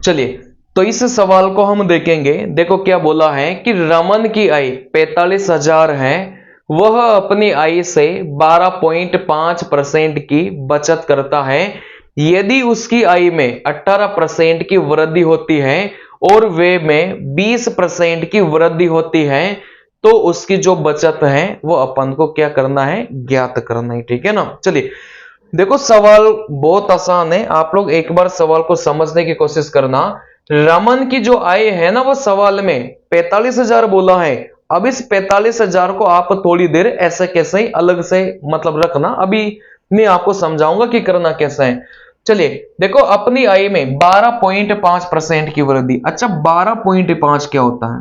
चलिए, तो इस सवाल को हम देखेंगे। देखो क्या बोला है कि रमन की आय 45,000 है, वह अपनी आय से 12.5% की बचत करता है। यदि उसकी आय में 18% की वृद्धि होती है और व्यय में 20% की वृद्धि होती है, तो उसकी जो बचत है वो अपन को क्या करना है, ज्ञात करना है। ठीक है ना। चलिए, देखो सवाल बहुत आसान है, आप लोग एक बार सवाल को समझने की कोशिश करना। रमन की जो आय है ना, वो सवाल में 45,000 बोला है। अब इस 45,000 को आप थोड़ी देर ऐसे कैसे अलग से मतलब रखना, अभी मैं आपको समझाऊंगा कि करना कैसे है। चलिए, देखो अपनी आय में 12.5% की वृद्धि। अच्छा, 12.5 क्या होता है?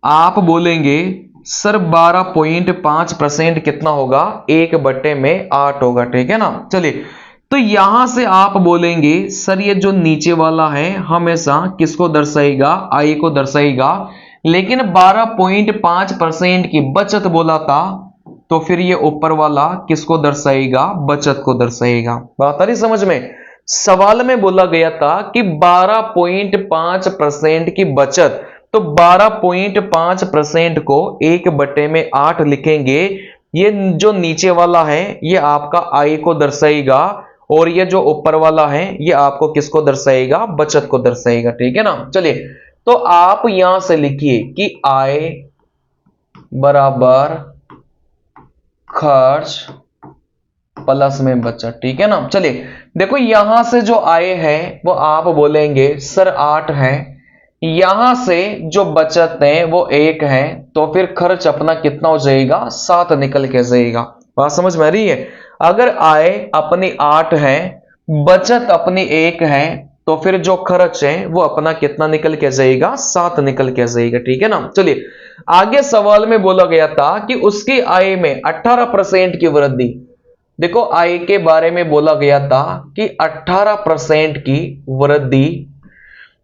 आप बोलेंगे सर 12.5% कितना होगा? 1/8 होगा। ठीक है ना। चलिए, तो यहां से आप बोलेंगे सर ये जो नीचे वाला है हमेशा किसको दर्शाएगा? आई को दर्शाएगा। लेकिन 12.5% की बचत बोला था, तो फिर ये ऊपर वाला किसको दर्शाएगा? बचत को दर्शाएगा। बात आ रही समझ में? सवाल में बोला गया था कि 12.5% की बचत, तो 12.5% को 1/8 लिखेंगे। ये जो नीचे वाला है ये आपका आय को दर्शाएगा, और ये जो ऊपर वाला है ये आपको किसको दर्शाएगा? बचत को दर्शाएगा। ठीक है ना। चलिए, तो आप यहां से लिखिए कि आय बराबर खर्च प्लस में बचत। ठीक है ना। चलिए, देखो यहां से जो आय है वो आप बोलेंगे सर 8 है, यहां से जो बचत है वो 1 है, तो फिर खर्च अपना कितना हो जाएगा? 7 निकल के जाएगा। बात समझ में आ रही है? अगर आय अपनी 8 है, बचत अपनी 1 है, तो फिर जो खर्च है वो अपना कितना निकल के जाएगा? 7 निकल के जाएगा। ठीक है ना। चलिए, आगे सवाल में बोला गया था कि उसकी आय में 18% की वृद्धि। देखो, आय के बारे में बोला गया था कि 18% की वृद्धि।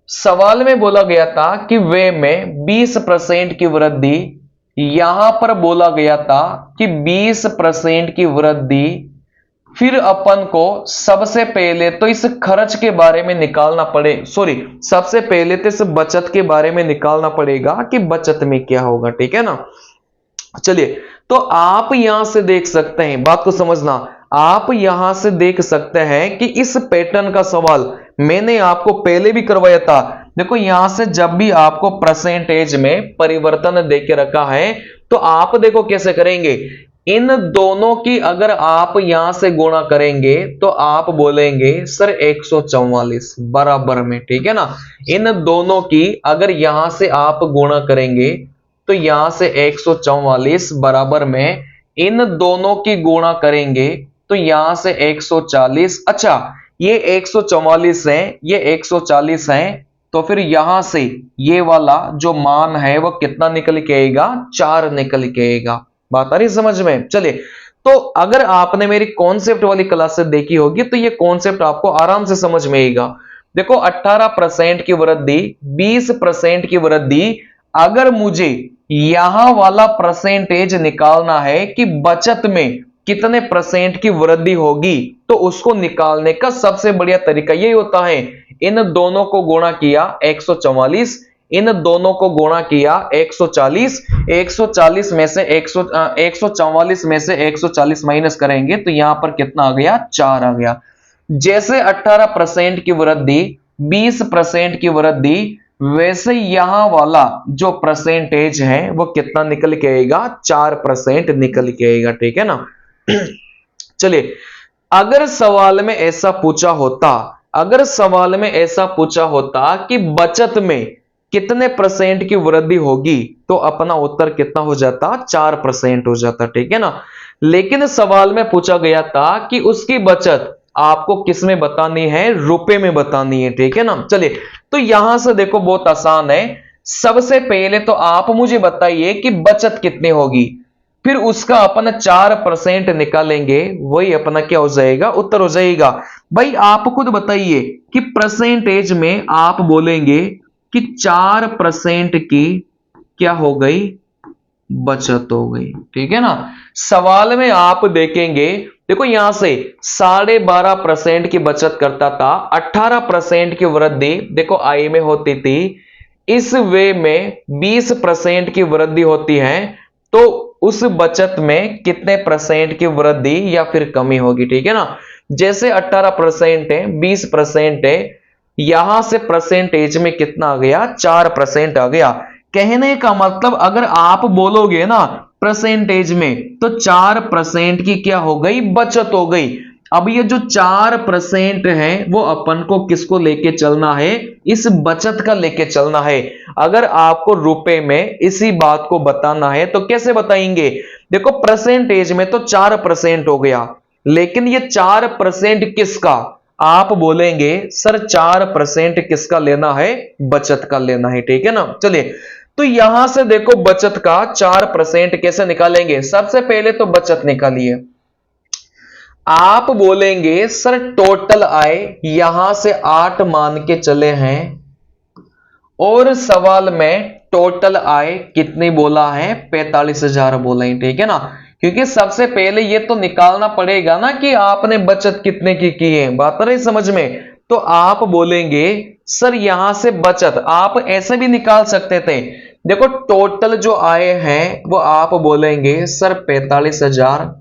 सवाल में बोला गया था कि व्यय में 20% की वृद्धि। यहां पर बोला गया था कि 20% की वृद्धि। फिर अपन को सबसे पहले तो इस खर्च के बारे में निकालना पड़े, सॉरी, सबसे पहले तो इस बचत के बारे में निकालना पड़ेगा कि बचत में क्या होगा। ठीक है ना। चलिए, तो आप यहां से देख सकते हैं, बात को समझना, आप यहां से देख सकते हैं कि इस पैटर्न का सवाल मैंने आपको पहले भी करवाया था। देखो, यहां से जब भी आपको परसेंटेज में परिवर्तन देके रखा है, तो आप देखो कैसे करेंगे। इन दोनों की अगर आप यहां से गुणा करेंगे तो आप बोलेंगे सर 144 बराबर में। ठीक है ना। इन दोनों की अगर यहां से आप गुणा करेंगे तो यहां से 144 बराबर में इन दोनों की गुणा करेंगे तो यहां से 140। अच्छा, ये 144 है, ये 140 है, तो फिर यहां से ये वाला जो मान है वो कितना निकल के आएगा? 4 निकल के आएगा। बात आ रही समझ में? चलिए, तो अगर आपने मेरी कॉन्सेप्ट वाली क्लास से देखी होगी तो ये कॉन्सेप्ट आपको आराम से समझ में आएगा। देखो, 18% की वृद्धि, 20% की वृद्धि। अगर मुझे यहां वाला परसेंटेज निकालना है कि बचत में कितने परसेंट की वृद्धि होगी, तो उसको निकालने का सबसे बढ़िया तरीका यही होता है, इन दोनों को गुणा किया 144, इन दोनों को गुणा किया 140, 140 में से 144 में से 140 माइनस करेंगे तो यहां पर कितना आ गया? 4 आ गया। जैसे 18% की वृद्धि, 20% की वृद्धि, वैसे यहां वाला जो परसेंटेज है वो कितना निकल के आएगा? 4% निकल के आएगा। ठीक है ना। चलिए, अगर सवाल में ऐसा पूछा होता, अगर सवाल में ऐसा पूछा होता कि बचत में कितने परसेंट की वृद्धि होगी, तो अपना उत्तर कितना हो जाता? 4% हो जाता। ठीक है ना। लेकिन सवाल में पूछा गया था कि उसकी बचत आपको किस में बतानी है? रुपए में बतानी है। ठीक है ना। चलिए, तो यहां से देखो बहुत आसान है। सबसे पहले तो आप मुझे बताइए कि बचत कितनी होगी, फिर उसका अपन 4% निकालेंगे, वही अपना क्या हो जाएगा? उत्तर हो जाएगा। भाई आप खुद बताइए कि परसेंटेज में आप बोलेंगे कि 4% की क्या हो गई? बचत हो गई। ठीक है ना। सवाल में आप देखेंगे देखो यहां से 12.5% की बचत करता था, 18% की वृद्धि देखो आय में होती थी। इस वे में 20% की वृद्धि होती है, तो उस बचत में कितने परसेंट की वृद्धि या फिर कमी होगी, ठीक है ना। जैसे 18% है, 20% है, यहां से परसेंटेज में कितना आ गया, 4% आ गया। कहने का मतलब अगर आप बोलोगे ना परसेंटेज में, तो 4% की क्या हो गई, बचत हो गई। अब ये जो 4% है वो अपन को किसको लेके चलना है, इस बचत का लेके चलना है। अगर आपको रुपए में इसी बात को बताना है तो कैसे बताएंगे, देखो परसेंटेज में तो 4% हो गया, लेकिन ये 4% किसका, आप बोलेंगे सर 4% किसका लेना है, बचत का लेना है, ठीक है ना। चलिए तो यहां से देखो बचत का 4% कैसे निकालेंगे, सबसे पहले तो बचत निकालिए। आप बोलेंगे सर टोटल आय यहां से 8 मान के चले हैं, और सवाल में टोटल आय कितनी बोला है, 45,000 बोला है, ठीक है ना। क्योंकि सबसे पहले ये तो निकालना पड़ेगा ना कि आपने बचत कितने की है, बात आ रही समझ में। तो आप बोलेंगे सर यहां से बचत आप ऐसे भी निकाल सकते थे, देखो टोटल जो आय है वो आप बोलेंगे सर 45,000।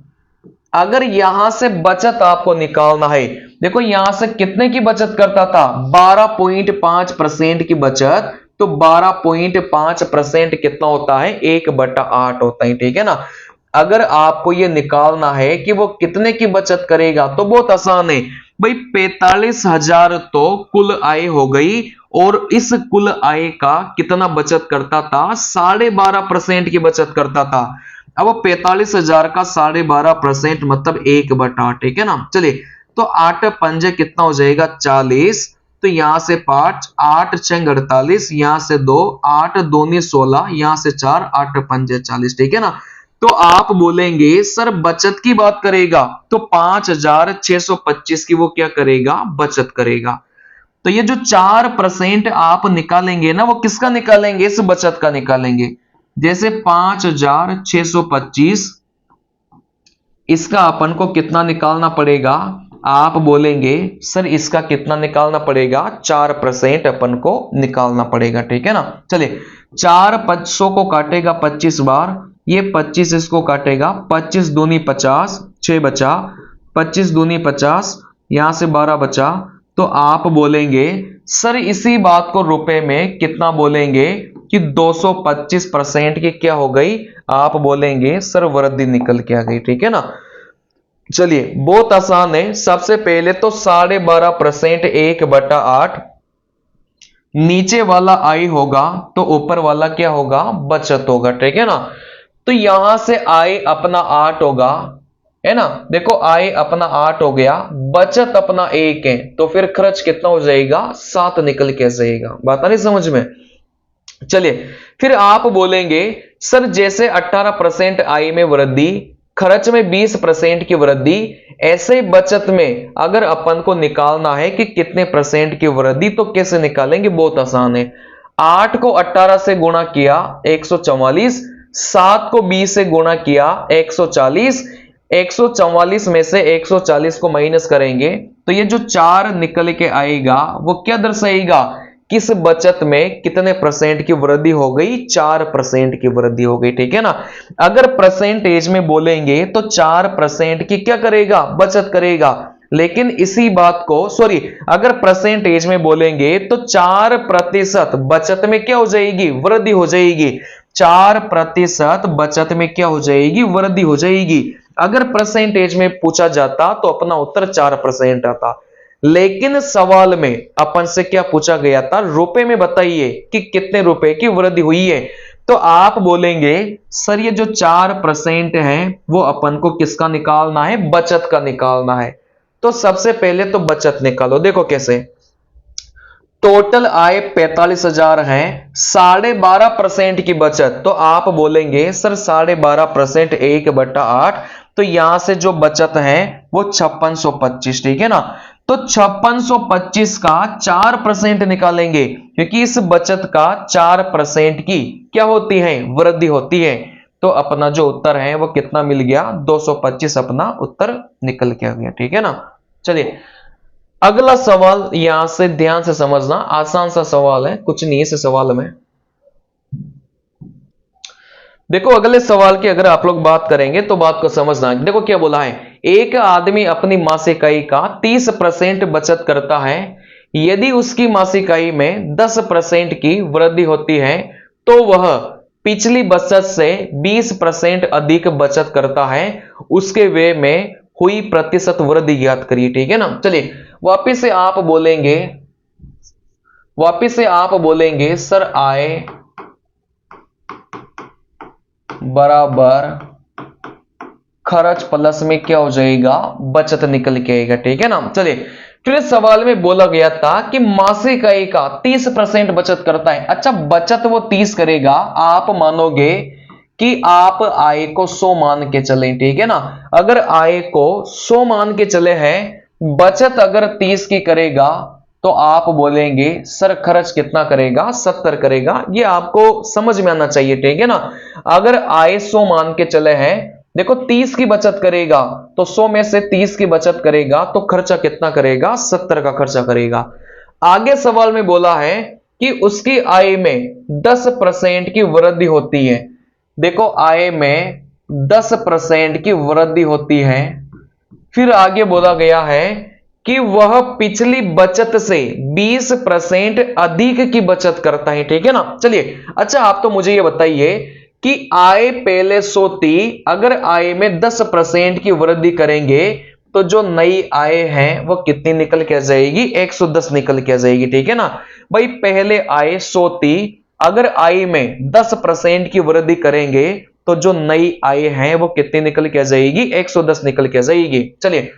अगर यहां से बचत आपको निकालना है, देखो यहां से कितने की बचत करता था, 12.5% की बचत, तो 12.5% कितना होता है, 1/8 होता है, ठीक है ना। अगर आपको यह निकालना है कि वो कितने की बचत करेगा तो बहुत आसान है भाई, 45,000 तो कुल आय हो गई, और इस कुल आय का कितना बचत करता था, 12.5% की बचत करता था। अब 45,000 का 12.5% मतलब 1/8, ठीक है ना। चलिए तो 8 पंजे कितना हो जाएगा, 40। तो यहां से 5, 8 6 48, यहां से 2, 8 दूनी 16, यहां से 4, 8 पंजे 40, ठीक है ना। तो आप बोलेंगे सर बचत की बात करेगा तो 5,625 की वो क्या करेगा, बचत करेगा। तो ये जो 4% आप निकालेंगे ना, वो किसका निकालेंगे, इस बचत का निकालेंगे। जैसे 5,625, इसका अपन को कितना निकालना पड़ेगा, आप बोलेंगे सर इसका कितना निकालना पड़ेगा, 4% अपन को निकालना पड़ेगा, ठीक है ना। चलिए 4 500 को काटेगा 25 बार, ये 25 इसको काटेगा, 25 दूनी 50, 6 बचा, 25 दूनी 50, यहां से 12 बचा। तो आप बोलेंगे सर इसी बात को रुपए में कितना बोलेंगे कि 225% की क्या हो गई, आप बोलेंगे सर वृद्धि निकल के आ गई, ठीक है ना। चलिए बहुत आसान है, सबसे पहले तो 12.5% 1/8, नीचे वाला आई होगा तो ऊपर वाला क्या होगा, बचत होगा, ठीक है ना। तो यहां से आई अपना 8 होगा, है ना। देखो आई अपना 8 हो गया, बचत अपना 1 है, तो फिर खर्च कितना हो जाएगा, 7 निकल के जाएगा, बात आ रही समझ में। चलिए फिर आप बोलेंगे सर जैसे 18% आय में वृद्धि, खर्च में 20% की वृद्धि, ऐसे बचत में अगर अपन को निकालना है कि कितने परसेंट की वृद्धि, तो कैसे निकालेंगे, बहुत आसान है। 8 को 18 से गुणा किया 144, 7 को 20 से गुणा किया 140, 144 में से 140 को माइनस करेंगे तो ये जो 4 निकल के आएगा वो क्या दर्शाएगा, किस बचत में कितने परसेंट की वृद्धि हो गई, 4% की वृद्धि हो गई, ठीक है ना। अगर परसेंटेज में बोलेंगे तो 4% की क्या करेगा, बचत करेगा। लेकिन इसी बात को सॉरी, अगर परसेंटेज में बोलेंगे तो 4% बचत में क्या हो जाएगी, वृद्धि हो जाएगी। 4% बचत में क्या हो जाएगी, वृद्धि हो जाएगी। अगर परसेंटेज में पूछा जाता तो अपना उत्तर 4% आता, लेकिन सवाल में अपन से क्या पूछा गया था, रुपए में बताइए कि कितने रुपए की वृद्धि हुई है। तो आप बोलेंगे सर ये जो 4% है वो अपन को किसका निकालना है, बचत का निकालना है। तो सबसे पहले तो बचत निकालो, देखो कैसे। टोटल आय 45,000 है, 12.5% की बचत, तो आप बोलेंगे सर 12.5% 1/8, तो यहां से जो बचत है वो 5625, ठीक है ना। तो 5625 का 4% निकालेंगे, क्योंकि इस बचत का 4% की क्या होती है, वृद्धि होती है। तो अपना जो उत्तर है वो कितना मिल गया, 225 अपना उत्तर निकल के आ गया। ठीक है ना। चलिए अगला सवाल यहां से ध्यान से समझना, आसान सा सवाल है, कुछ नहीं है इस सवाल में। देखो अगले सवाल की अगर आप लोग बात करेंगे तो बात को समझना। देखो क्या बोला है, एक आदमी अपनी मासिक आय का 30% बचत करता है। यदि उसकी मासिक आय में 10% की वृद्धि होती है तो वह पिछली बचत से 20% अधिक बचत करता है। उसके व्यय में हुई प्रतिशत वृद्धि ज्ञात करिए। ठीक है ना। चलिए वापिस से आप बोलेंगे सर आय बराबर खर्च प्लस में क्या हो जाएगा, बचत निकल के आएगा। ठीक है ना। चलिए फिर सवाल में बोला गया था कि मासिक आय का 30% बचत करता है। अच्छा बचत वो 30 करेगा, आप मानोगे कि आप आय को 100 मान के चलें। ठीक है ना। अगर आय को 100 मान के चले हैं, बचत अगर 30 की करेगा तो आप बोलेंगे सर खर्च कितना करेगा, 70 करेगा। ये आपको समझ में आना चाहिए। ठीक है ना। अगर आय 100 मान के चले हैं, देखो 30 की बचत करेगा तो 100 में से 30 की बचत करेगा तो खर्चा कितना करेगा, 70 का खर्चा करेगा। आगे सवाल में बोला है कि उसकी आय में 10% की वृद्धि होती है। देखो आय में 10% की वृद्धि होती है। फिर आगे बोला गया है कि वह पिछली बचत से 20% अधिक की बचत करता है। ठीक है ना। चलिए अच्छा आप तो मुझे ये बताइए कि आय पहले 100 थी, अगर आय में 10% की वृद्धि करेंगे तो जो नई आय है वो कितनी निकल के आ जाएगी, 110 निकल के आ जाएगी। ठीक है ना। भाई पहले आय 100 थी, अगर आय में 10% की वृद्धि करेंगे तो जो नई आय है वो कितनी निकल के आ जाएगी, 110 निकल के आ जाएगी। चलिए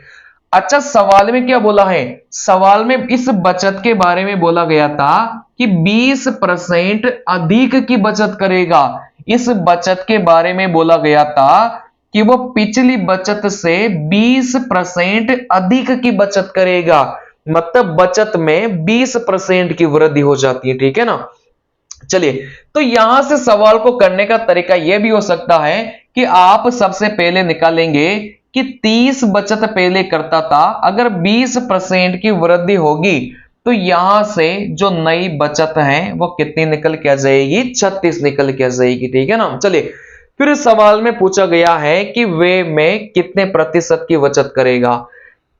अच्छा सवाल में क्या बोला है, सवाल में इस बचत के बारे में बोला गया था कि 20% अधिक की बचत करेगा। इस बचत के बारे में बोला गया था कि वो पिछली बचत से 20% अधिक की बचत करेगा, मतलब बचत में 20% की वृद्धि हो जाती है। ठीक है ना। चलिए तो यहां से सवाल को करने का तरीका यह भी हो सकता है कि आप सबसे पहले निकालेंगे कि 30 बचत पहले करता था, अगर 20% की वृद्धि होगी तो यहां से जो नई बचत है वो कितनी निकल के आ जाएगी, 36 निकल के आ जाएगी। ठीक है ना। चलिए फिर सवाल में पूछा गया है कि वे में कितने प्रतिशत की बचत करेगा,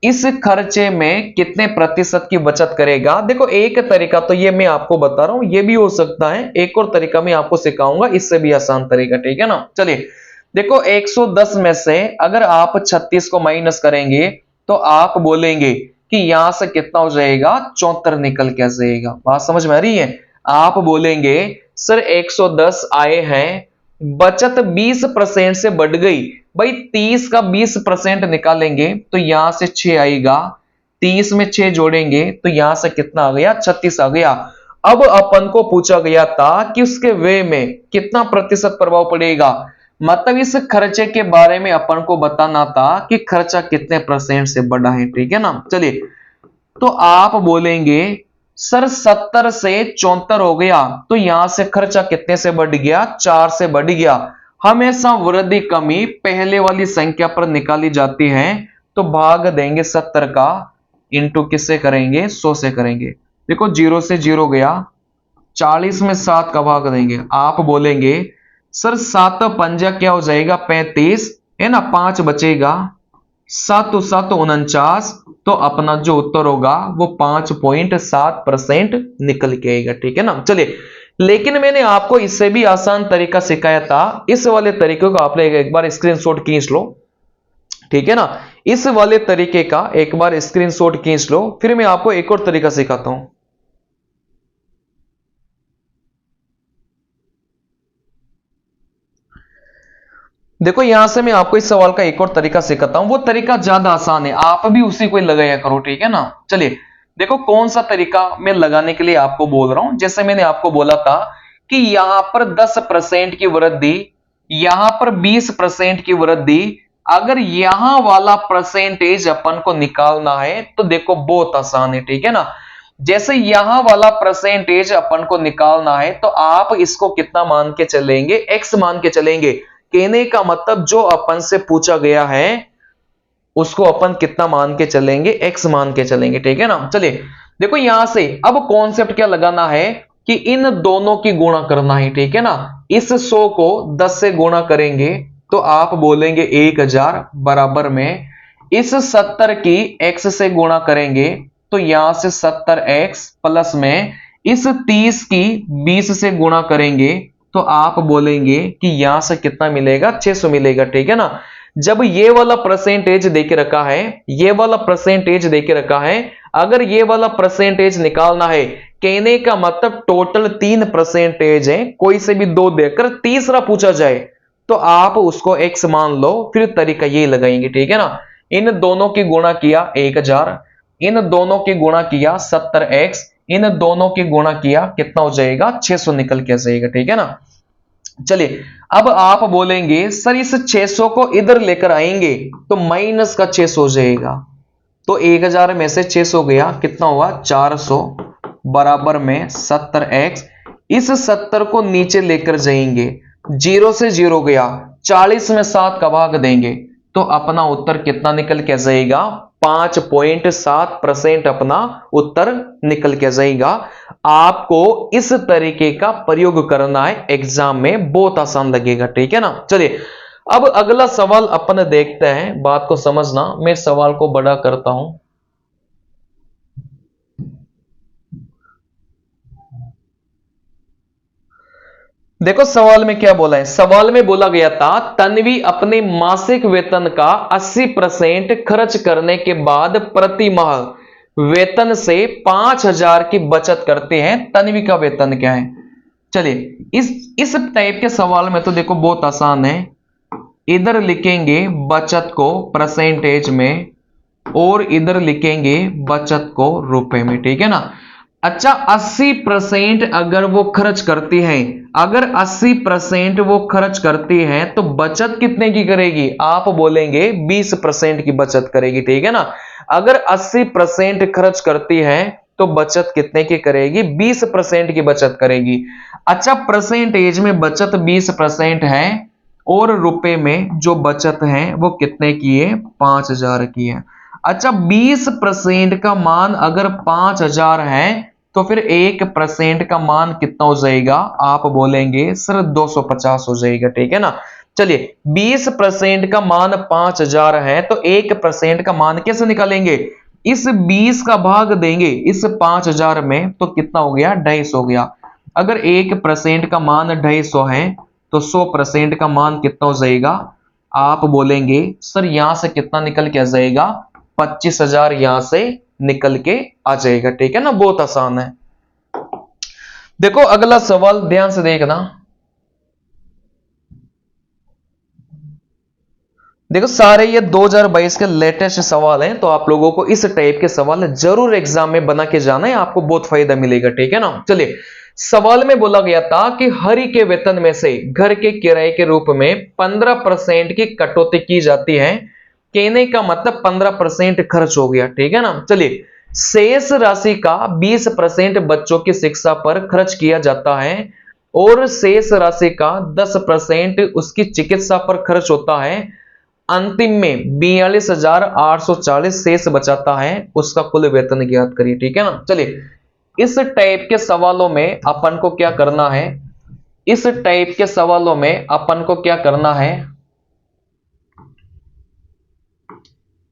इस खर्चे में कितने प्रतिशत की बचत करेगा। देखो एक तरीका तो ये मैं आपको बता रहा हूं, ये भी हो सकता है, एक और तरीका मैं आपको सिखाऊंगा, इससे भी आसान तरीका। ठीक है ना। चलिए देखो 110 में से अगर आप 36 को माइनस करेंगे तो आप बोलेंगे कि यहां से कितना हो जाएगा, 74 निकल के आ जाएगा। बात समझ में आ रही है। आप बोलेंगे सर 110 आए हैं, बचत 20% से बढ़ गई। भाई 30 का 20% निकालेंगे तो यहां से 6 आएगा, 30 में 6 जोड़ेंगे तो यहां से कितना आ गया, 36 आ गया। अब अपन को पूछा गया था कि उसके व्यय में कितना प्रतिशत प्रभाव पड़ेगा, मतलब इस खर्चे के बारे में अपन को बताना था कि खर्चा कितने परसेंट से बढ़ा है। ठीक है ना। चलिए तो आप बोलेंगे सर 70 से 74 हो गया तो यहां से खर्चा कितने से बढ़ गया, 4 से बढ़ गया। हमेशा वृद्धि कमी पहले वाली संख्या पर निकाली जाती है, तो भाग देंगे 70 का, इंटू किससे करेंगे, 100 से करेंगे। देखो 0 से 0 गया, 40 में 7 का भाग देंगे। आप बोलेंगे सर 7 पंजा क्या हो जाएगा, 35 है ना, 5 बचेगा, 7 7 49, तो अपना जो उत्तर होगा वो 5.7% निकल के आएगा। ठीक है ना। चलिए लेकिन मैंने आपको इससे भी आसान तरीका सिखाया था, इस वाले तरीके को आपने एक बार स्क्रीनशॉट खींच लो। ठीक है ना। इस वाले तरीके का एक बार स्क्रीनशॉट खींच लो, फिर मैं आपको एक और तरीका सिखाता हूं। देखो यहां से मैं आपको इस सवाल का एक और तरीका सिखाता हूं, वो तरीका ज्यादा आसान है, आप भी उसी को लगाया करो। ठीक है ना। चलिए देखो कौन सा तरीका मैं लगाने के लिए आपको बोल रहा हूं। जैसे मैंने आपको बोला था कि यहां पर 10% की वृद्धि, यहां पर 20% की वृद्धि, अगर यहां वाला परसेंटेज अपन को निकालना है तो देखो बहुत आसान है। ठीक है ना। जैसे यहां वाला परसेंटेज अपन को निकालना है तो आप इसको कितना मान के चलेंगे, x मान के चलेंगे। कहने का मतलब जो अपन से पूछा गया है उसको अपन कितना मान के चलेंगे, x मान के चलेंगे, ठीक है ना। चलिए देखो यहां से अब कॉन्सेप्ट क्या लगाना है कि इन दोनों की गुणा करना है, ठीक है ना। इस 100 को 10 से गुणा करेंगे तो आप बोलेंगे 1000 बराबर में इस 70 की x से गुणा करेंगे तो यहां से 70x प्लस में इस 30 की 20 से गुणा करेंगे तो आप बोलेंगे कि यहां से कितना मिलेगा, 600 मिलेगा, ठीक है ना। जब ये वाला परसेंटेज देके रखा है, ये वाला परसेंटेज देके रखा है, अगर ये वाला परसेंटेज निकालना है, कहने का मतलब टोटल 3 परसेंटेज है, कोई से भी 2 देकर तीसरा पूछा जाए तो आप उसको x मान लो, फिर तरीका यही लगाएंगे, ठीक है ना। इन दोनों की गुणा किया 1000, इन दोनों की गुणा किया 70x, इन दोनों की गुणा किया कितना हो जाएगा, 600 निकल के जाएगा, ठीक है ना। चलिए अब आप बोलेंगे सर इस 600 को इधर लेकर आएंगे तो माइनस का 600 हो जाएगा, तो 1000 में से 600 गया कितना हुआ, 400 बराबर में 70x, इस 70 को नीचे लेकर जाएंगे, 0 से 0 गया, 40 में 7 का भाग देंगे तो अपना उत्तर कितना निकल के जाएगा, 5.7% अपना उत्तर निकल के जाएगा। आपको इस तरीके का प्रयोग करना है एग्जाम में, बहुत आसान लगेगा, ठीक है ना। चलिए अब अगला सवाल अपन देखते हैं, बात को समझना, मैं सवाल को बड़ा करता हूं। देखो सवाल में क्या बोला है, सवाल में बोला गया था तन्वी अपने मासिक वेतन का 80% खर्च करने के बाद प्रति माह वेतन से 5000 की बचत करते हैं, तन्वी का वेतन क्या है। चलिए इस टाइप के सवाल में तो देखो बहुत आसान है, इधर लिखेंगे बचत को परसेंटेज में और इधर लिखेंगे बचत को रुपए में, ठीक है ना। अच्छा 80% अगर वो खर्च करती है, अगर 80% वो खर्च करती है तो बचत कितने की करेगी, आप बोलेंगे 20% की बचत करेगी, ठीक है ना। अगर 80% खर्च करती है तो बचत कितने की करेगी, 20% की बचत करेगी। अच्छा परसेंटेज में बचत 20% है और रुपए में जो बचत है वो कितने की है, 5000 की है। अच्छा 20% का मान अगर 5000 है तो फिर 1% का मान कितना हो जाएगा, आप बोलेंगे सर 250 हो जाएगा, ठीक है ना। चलिए 20% का मान 5000 है तो 1% का मान कैसे निकालेंगे, इस 20 का भाग देंगे इस 5000 में तो कितना हो गया, 250 हो गया। अगर 1% का मान 250 है तो 100% का मान कितना हो जाएगा, आप बोलेंगे सर यहां से कितना निकल के आ जाएगा, 25,000 यहां से निकल के आ जाएगा, ठीक है ना, बहुत आसान है। देखो अगला सवाल ध्यान से देखना, देखो सारे ये 2022 के लेटेस्ट सवाल हैं, तो आप लोगों को इस टाइप के सवाल जरूर एग्जाम में बना के जाना है, आपको बहुत फायदा मिलेगा, ठीक है ना। चलिए सवाल में बोला गया था कि हरि के वेतन में से घर के किराए के रूप में 15% की कटौती की जाती है, कहने का मतलब 15% खर्च हो गया, ठीक है ना। चलिए शेष राशि का 20% बच्चों की शिक्षा पर खर्च किया जाता है और शेष राशि का 10% उसकी चिकित्सा पर खर्च होता है, अंतिम में 42,840 शेष बचाता है, उसका कुल वेतन ज्ञात करिए, ठीक है ना। चलिए इस टाइप के सवालों में अपन को क्या करना है, इस टाइप के सवालों में अपन को क्या करना है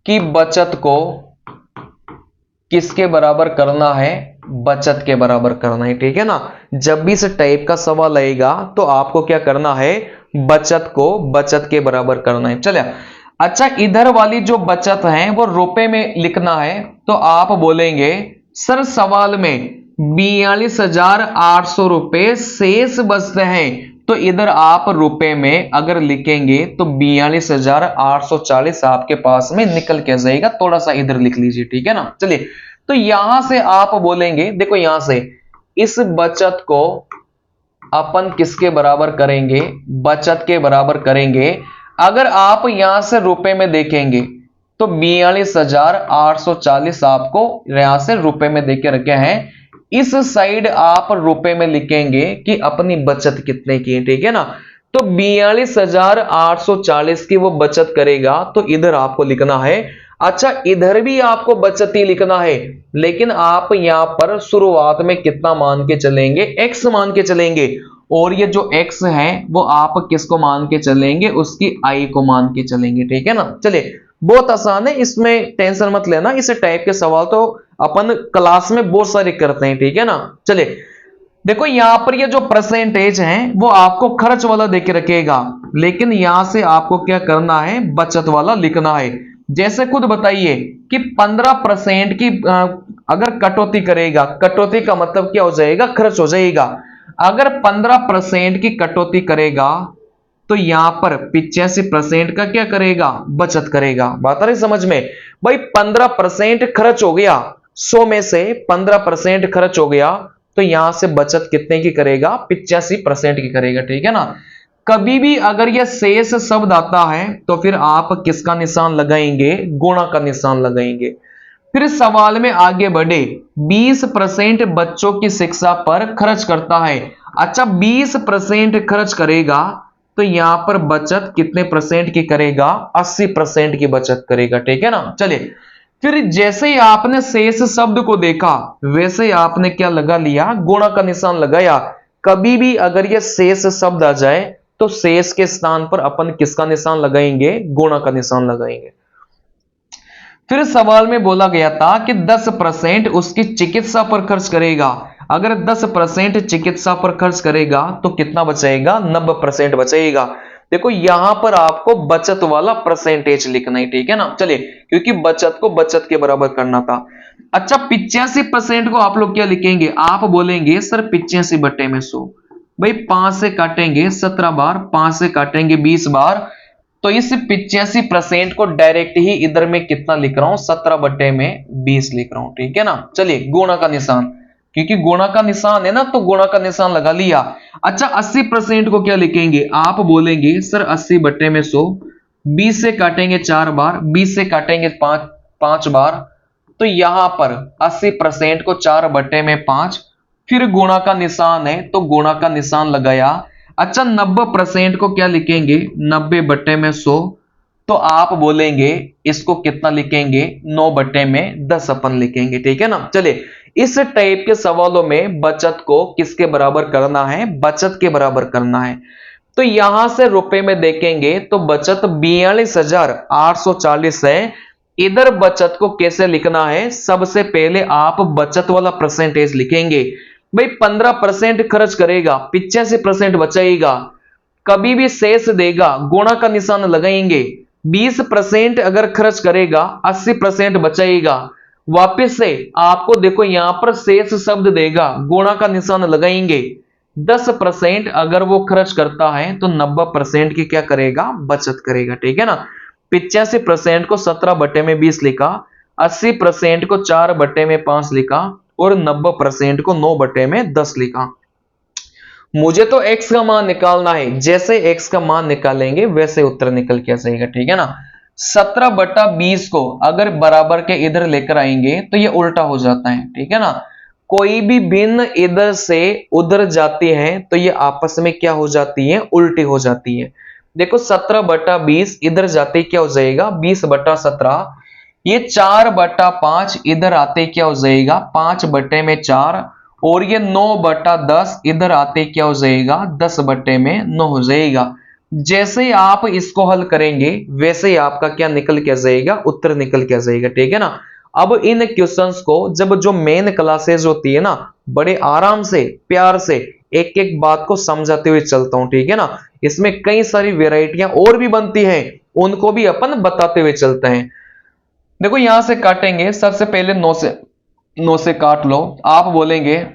कि बचत को किसके बराबर करना है, बचत के बराबर करना है, ठीक है ना। जब भी इस टाइप का सवाल आएगा तो आपको क्या करना है, बचत को बचत के बराबर करना है। चलिए अच्छा इधर वाली जो बचत है वो रुपए में लिखना है, तो आप बोलेंगे सर सवाल में 42,800 रुपए शेष बचते हैं, तो इधर आप रुपए में अगर लिखेंगे तो 42,840 आपके पास में निकल के जाएगा, थोड़ा सा इधर लिख लीजिए, ठीक है ना। चलिए तो यहां से आप बोलेंगे, देखो यहां से इस बचत को अपन किसके बराबर करेंगे, बचत के बराबर करेंगे। अगर आप यहां से रुपए में देखेंगे तो 42,840 आपको यहां से रुपए में देके रखे हैं, इस साइड आप रुपए में लिखेंगे कि अपनी बचत कितने की है, ठीक है ना। तो 42,840 की वो बचत करेगा, तो इधर आपको लिखना है। अच्छा, इधर भी आपको बचत ही लिखना है, लेकिन आप यहां पर शुरुआत में कितना मान के चलेंगे, x मान के चलेंगे। और ये जो x है वो आप किसको मान के चलेंगे, उसकी i को मान के चलेंगे, ठीक है ना। चलिए, बहुत आसान है, इसमें टेंशन मत लेना। इस टाइप के सवाल तो अपन क्लास में बहुत सारे करते हैं, ठीक है ना। चलिए देखो, यहां पर ये जो परसेंटेज है वो आपको खर्च वाला देके रखेगा, लेकिन यहां से आपको क्या करना है, बचत वाला लिखना है। जैसे खुद बताइए कि 15% की अगर कटौती करेगा, कटौती का मतलब क्या हो जाएगा, खर्च हो जाएगा। अगर 15% की कटौती करेगा तो यहां पर 85% का क्या करेगा, बचत करेगा। बात आ रही समझ में भाई। 15% खर्च हो गया, 100 में से 15% खर्च हो गया, तो यहां से बचत कितने की करेगा, 85% की करेगा, ठीक है ना। कभी भी अगर यह शेष शब्द आता है तो फिर आप किसका निशान लगाएंगे, गुणा का निशान लगाएंगे। फिर सवाल में आगे बढ़े, 20% बच्चों की शिक्षा पर खर्च करता है। अच्छा, 20% खर्च करेगा, तो यहां पर बचत कितने परसेंट की करेगा, 80% की बचत करेगा, ठीक है ना। चलिए, फिर जैसे ही आपने शेष शब्द को देखा, वैसे ही आपने क्या लगा लिया, गुणा का निशान लगाया। कभी भी अगर यह शेष शब्द आ जाए तो शेष के स्थान पर अपन किसका निशान लगाएंगे, गुणा का निशान लगाएंगे। फिर सवाल में बोला गया था कि 10% उसकी चिकित्सा पर खर्च करेगा। अगर 10% चिकित्सा पर खर्च करेगा तो कितना बचेगा, 90% बचेगा। देखो, यहां पर आपको बचत वाला परसेंटेज लिखना है, ठीक है ना। चलिए, क्योंकि बचत को बचत के बराबर करना था। अच्छा, 85% को आप लोग क्या लिखेंगे, आप बोलेंगे सर 85/100। भाई 5 से काटेंगे 17 बार, 5 से काटेंगे 20 बार, तो इस 85% को डायरेक्ट ही इधर में कितना लिख रहा हूं, 17/20 लिख रहा हूं, ठीक है ना। चलिए, गुणा का निशान, क्योंकि गुणा का निशान है ना, तो गुणा का निशान लगा लिया। अच्छा, 80% को क्या लिखेंगे, आप बोलेंगे सर 80/100। 20 से काटेंगे 4 बार, 20 से काटेंगे 5 बार, तो यहां पर 80% को 4/5, फिर गुणा का निशान है तो गुणा का निशान लगाया। अच्छा, 90% को क्या लिखेंगे, 90/100, तो आप बोलेंगे इसको कितना लिखेंगे, 9/10 अपन लिखेंगे, ठीक है ना। चलिए, इस टाइप के सवालों में बचत को किसके बराबर करना है, बचत के बराबर करना है। तो यहां से रुपए में देखेंगे तो बचत 42,840 है। इधर बचत को कैसे लिखना है, सबसे पहले आप बचत वाला परसेंटेज लिखेंगे। भाई 15% खर्च करेगा, 85% बचाएगा। कभी भी शेष देगा, गुणा का निशान लगाएंगे। 20% अगर खर्च करेगा, 80% बचाएगा। वापस से आपको देखो, यहां पर शेष शब्द देगा, गुणा का निशान लगाएंगे। 10% अगर वो खर्च करता है तो 90% की क्या करेगा, बचत करेगा, ठीक है ना। 85% को 17/20 लिखा, 80% को 4/5 लिखा, और 90% को 9/10 लिखा। मुझे तो x का मान निकालना है, जैसे x का मान निकालेंगे वैसे उत्तर निकल के आ जाएगा, ठीक है ना। 17/20 को अगर बराबर के इधर लेकर आएंगे तो ये उल्टा हो जाता है, ठीक है ना। कोई भी भिन्न इधर से उधर जाती है तो ये आपस में क्या हो जाती है, उल्टी हो जाती है। देखो, 17/20 इधर जाते क्या हो जाएगा, 20/17। ये 4/5 इधर आते क्या हो जाएगा, 5/4, और ये 9/10 इधर आते क्या हो जाएगा, 10/9 हो जाएगा। जैसे ही आप इसको हल करेंगे वैसे ही आपका क्या निकल के आ जाएगा, उत्तर निकल के आ जाएगा, ठीक है ना। अब इन क्वेश्चंस को जब जो मेन क्लासेस होती है ना, बड़े आराम से प्यार से एक एक बात को समझाते हुए चलता हूं, ठीक है ना। इसमें कई सारी वेराइटियां और भी बनती हैं, उनको भी अपन बताते हुए चलते हैं। देखो, यहां से काटेंगे, सबसे पहले 9 से काट लो। आप बोलेंगे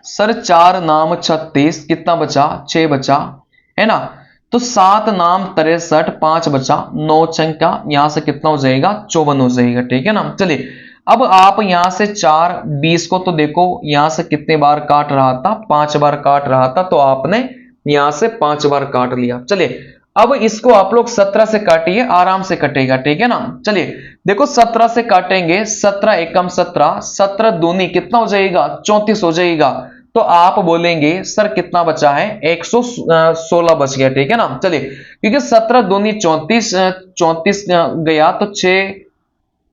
सर 4 नाम 36, कितना बचा, 6 बचा, है ना। तो 7 नाम 63, 5 बचा, 9 चंका, यहां से कितना हो जाएगा, 54 हो जाएगा, ठीक है ना। चलिए, अब आप यहां से 4 20 को तो देखो यहां से कितने बार काट रहा था, 5 बार काट रहा था, तो आपने यहां से 5 बार काट लिया। चलिए, अब इसको आप लोग 17 से काटिए, आराम से कटेगा, ठीक है ना। चलिए देखो, 17 से काटेंगे, 17 एकम 17, 17 दूनी कितना हो जाएगा, 34 हो जाएगा। तो आप बोलेंगे सर कितना बचा है, 116 बच गया, ठीक है ना। चलिए, क्योंकि 17 दूनी 34, 34 गया तो 6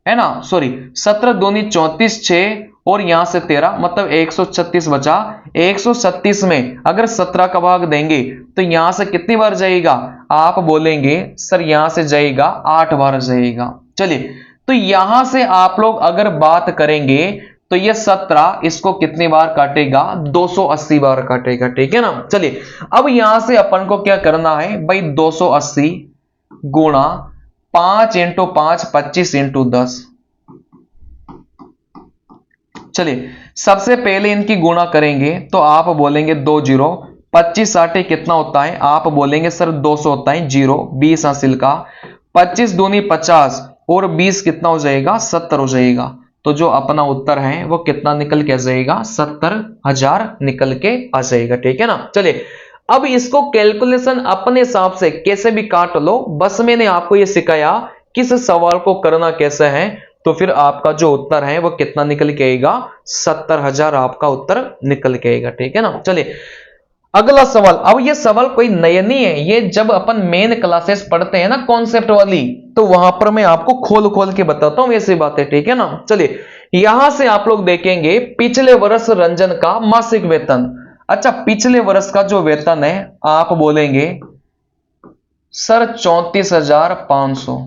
है ना, सॉरी 17 दूनी 34, 6 और यहां से 13, मतलब 136 बचा। 136 में अगर 17 का भाग देंगे तो यहां से कितनी बार जाएगा, आप बोलेंगे सर यहां से जाएगा 8 बार जाएगा। चलिए, तो यहां से आप लोग अगर बात करेंगे तो ये 17 इसको कितनी बार काटेगा, 280 बार काटेगा, ठीक है ना। चलिए, अब यहां से अपन को क्या करना है भाई, 280 गुणा 5 इंटू 5, 25 इंटू 10। चलिए, सबसे पहले इनकी गुणा करेंगे तो आप बोलेंगे 2 जीरो, 25 आटे कितना होता है, आप बोलेंगे सर 200 होता है, 0 20 हासिल का, 25 दूनी 50 और 20 कितना हो जाएगा, 70 हो जाएगा। तो जो अपना उत्तर है वो कितना निकल के आ जाएगा, 70,000 निकल के आ जाएगा, ठीक है ना। चलिए, अब इसको कैलकुलेशन अपने हिसाब से कैसे भी काट लो, बस मैंने आपको ये सिखाया किस सवाल को करना कैसे है, तो फिर आपका जो उत्तर है वो कितना निकल के आएगा, 70,000 आपका उत्तर निकल के आएगा, ठीक है ना। चलिए, अगला सवाल। अब ये सवाल कोई नया नहीं है, ये जब अपन मेन क्लासेस पढ़ते हैं ना कॉन्सेप्ट वाली, तो वहां पर मैं आपको खोल खोल के बताता हूं ऐसी बातें, ठीक है ना। चलिए, यहां से आप लोग देखेंगे पिछले वर्ष रंजन का मासिक वेतन। अच्छा, पिछले वर्ष का जो वेतन है आप बोलेंगे सर 34,500,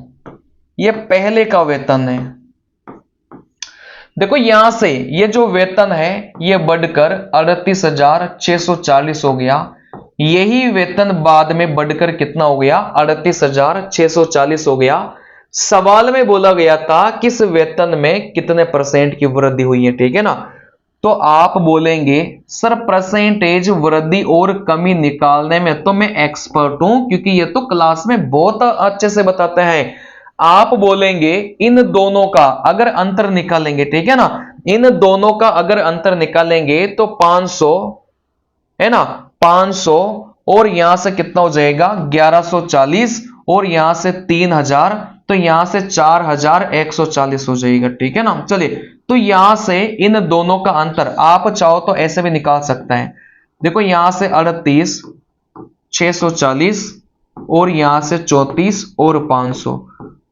ये पहले का वेतन है। देखो, यहां से ये जो वेतन है ये बढ़कर 38,640 हो गया, यही वेतन बाद में बढ़कर कितना हो गया, 38,640 हो गया। सवाल में बोला गया था किस वेतन में कितने परसेंट की वृद्धि हुई है, ठीक है ना। तो आप बोलेंगे सर परसेंटेज वृद्धि और कमी निकालने में तो मैं एक्सपर्ट हूं, क्योंकि ये तो क्लास में बहुत अच्छे से बताते हैं। आप बोलेंगे इन दोनों का अगर अंतर निकालेंगे, ठीक है ना, इन दोनों का अगर अंतर निकालेंगे तो 500 है ना, 500 और यहां से कितना हो जाएगा 1140 और यहां से 3000, तो यहां से 4140 हो जाएगा, ठीक है ना। चलिए, तो यहां से इन दोनों का अंतर आप चाहो तो ऐसे भी निकाल सकते हैं। देखो, यहां से 38 640 और यहां से 34 और 500,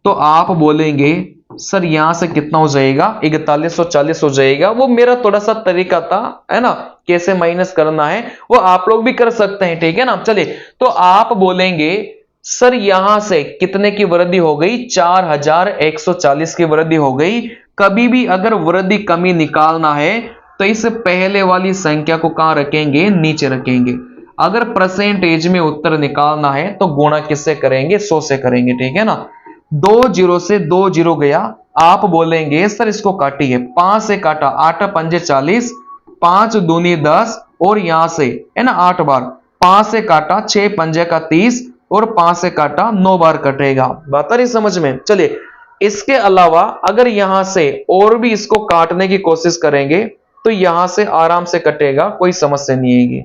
तो आप बोलेंगे सर यहां से कितना हो जाएगा 4140 हो जाएगा। वो मेरा थोड़ा सा तरीका था, है ना, कैसे माइनस करना है वो आप लोग भी कर सकते हैं, ठीक है ना। चलिए, तो आप बोलेंगे सर यहां से कितने की वृद्धि हो गई, 4140 की वृद्धि हो गई। कभी भी अगर वृद्धि कमी निकालना है तो इस पहले वाली संख्या को कहां रखेंगे, नीचे रखेंगे। अगर परसेंटेज में उत्तर निकालना है तो गुणा किससे करेंगे, 100 से करेंगे, ठीक है ना। 2 जीरो से 2 जीरो गया, आप बोलेंगे सर इसको काटिए, 5 से काटा 8 पंजे 40, 5 दूनी 10 और यहां से है ना 8 बार, 5 से काटा 6 पंजे का 30 और 5 से काटा 9 बार कटेगा। बात आ रही समझ में। चलिए, इसके अलावा अगर यहां से और भी इसको काटने की कोशिश करेंगे तो यहां से आराम से कटेगा, कोई समस्या नहीं आएगी।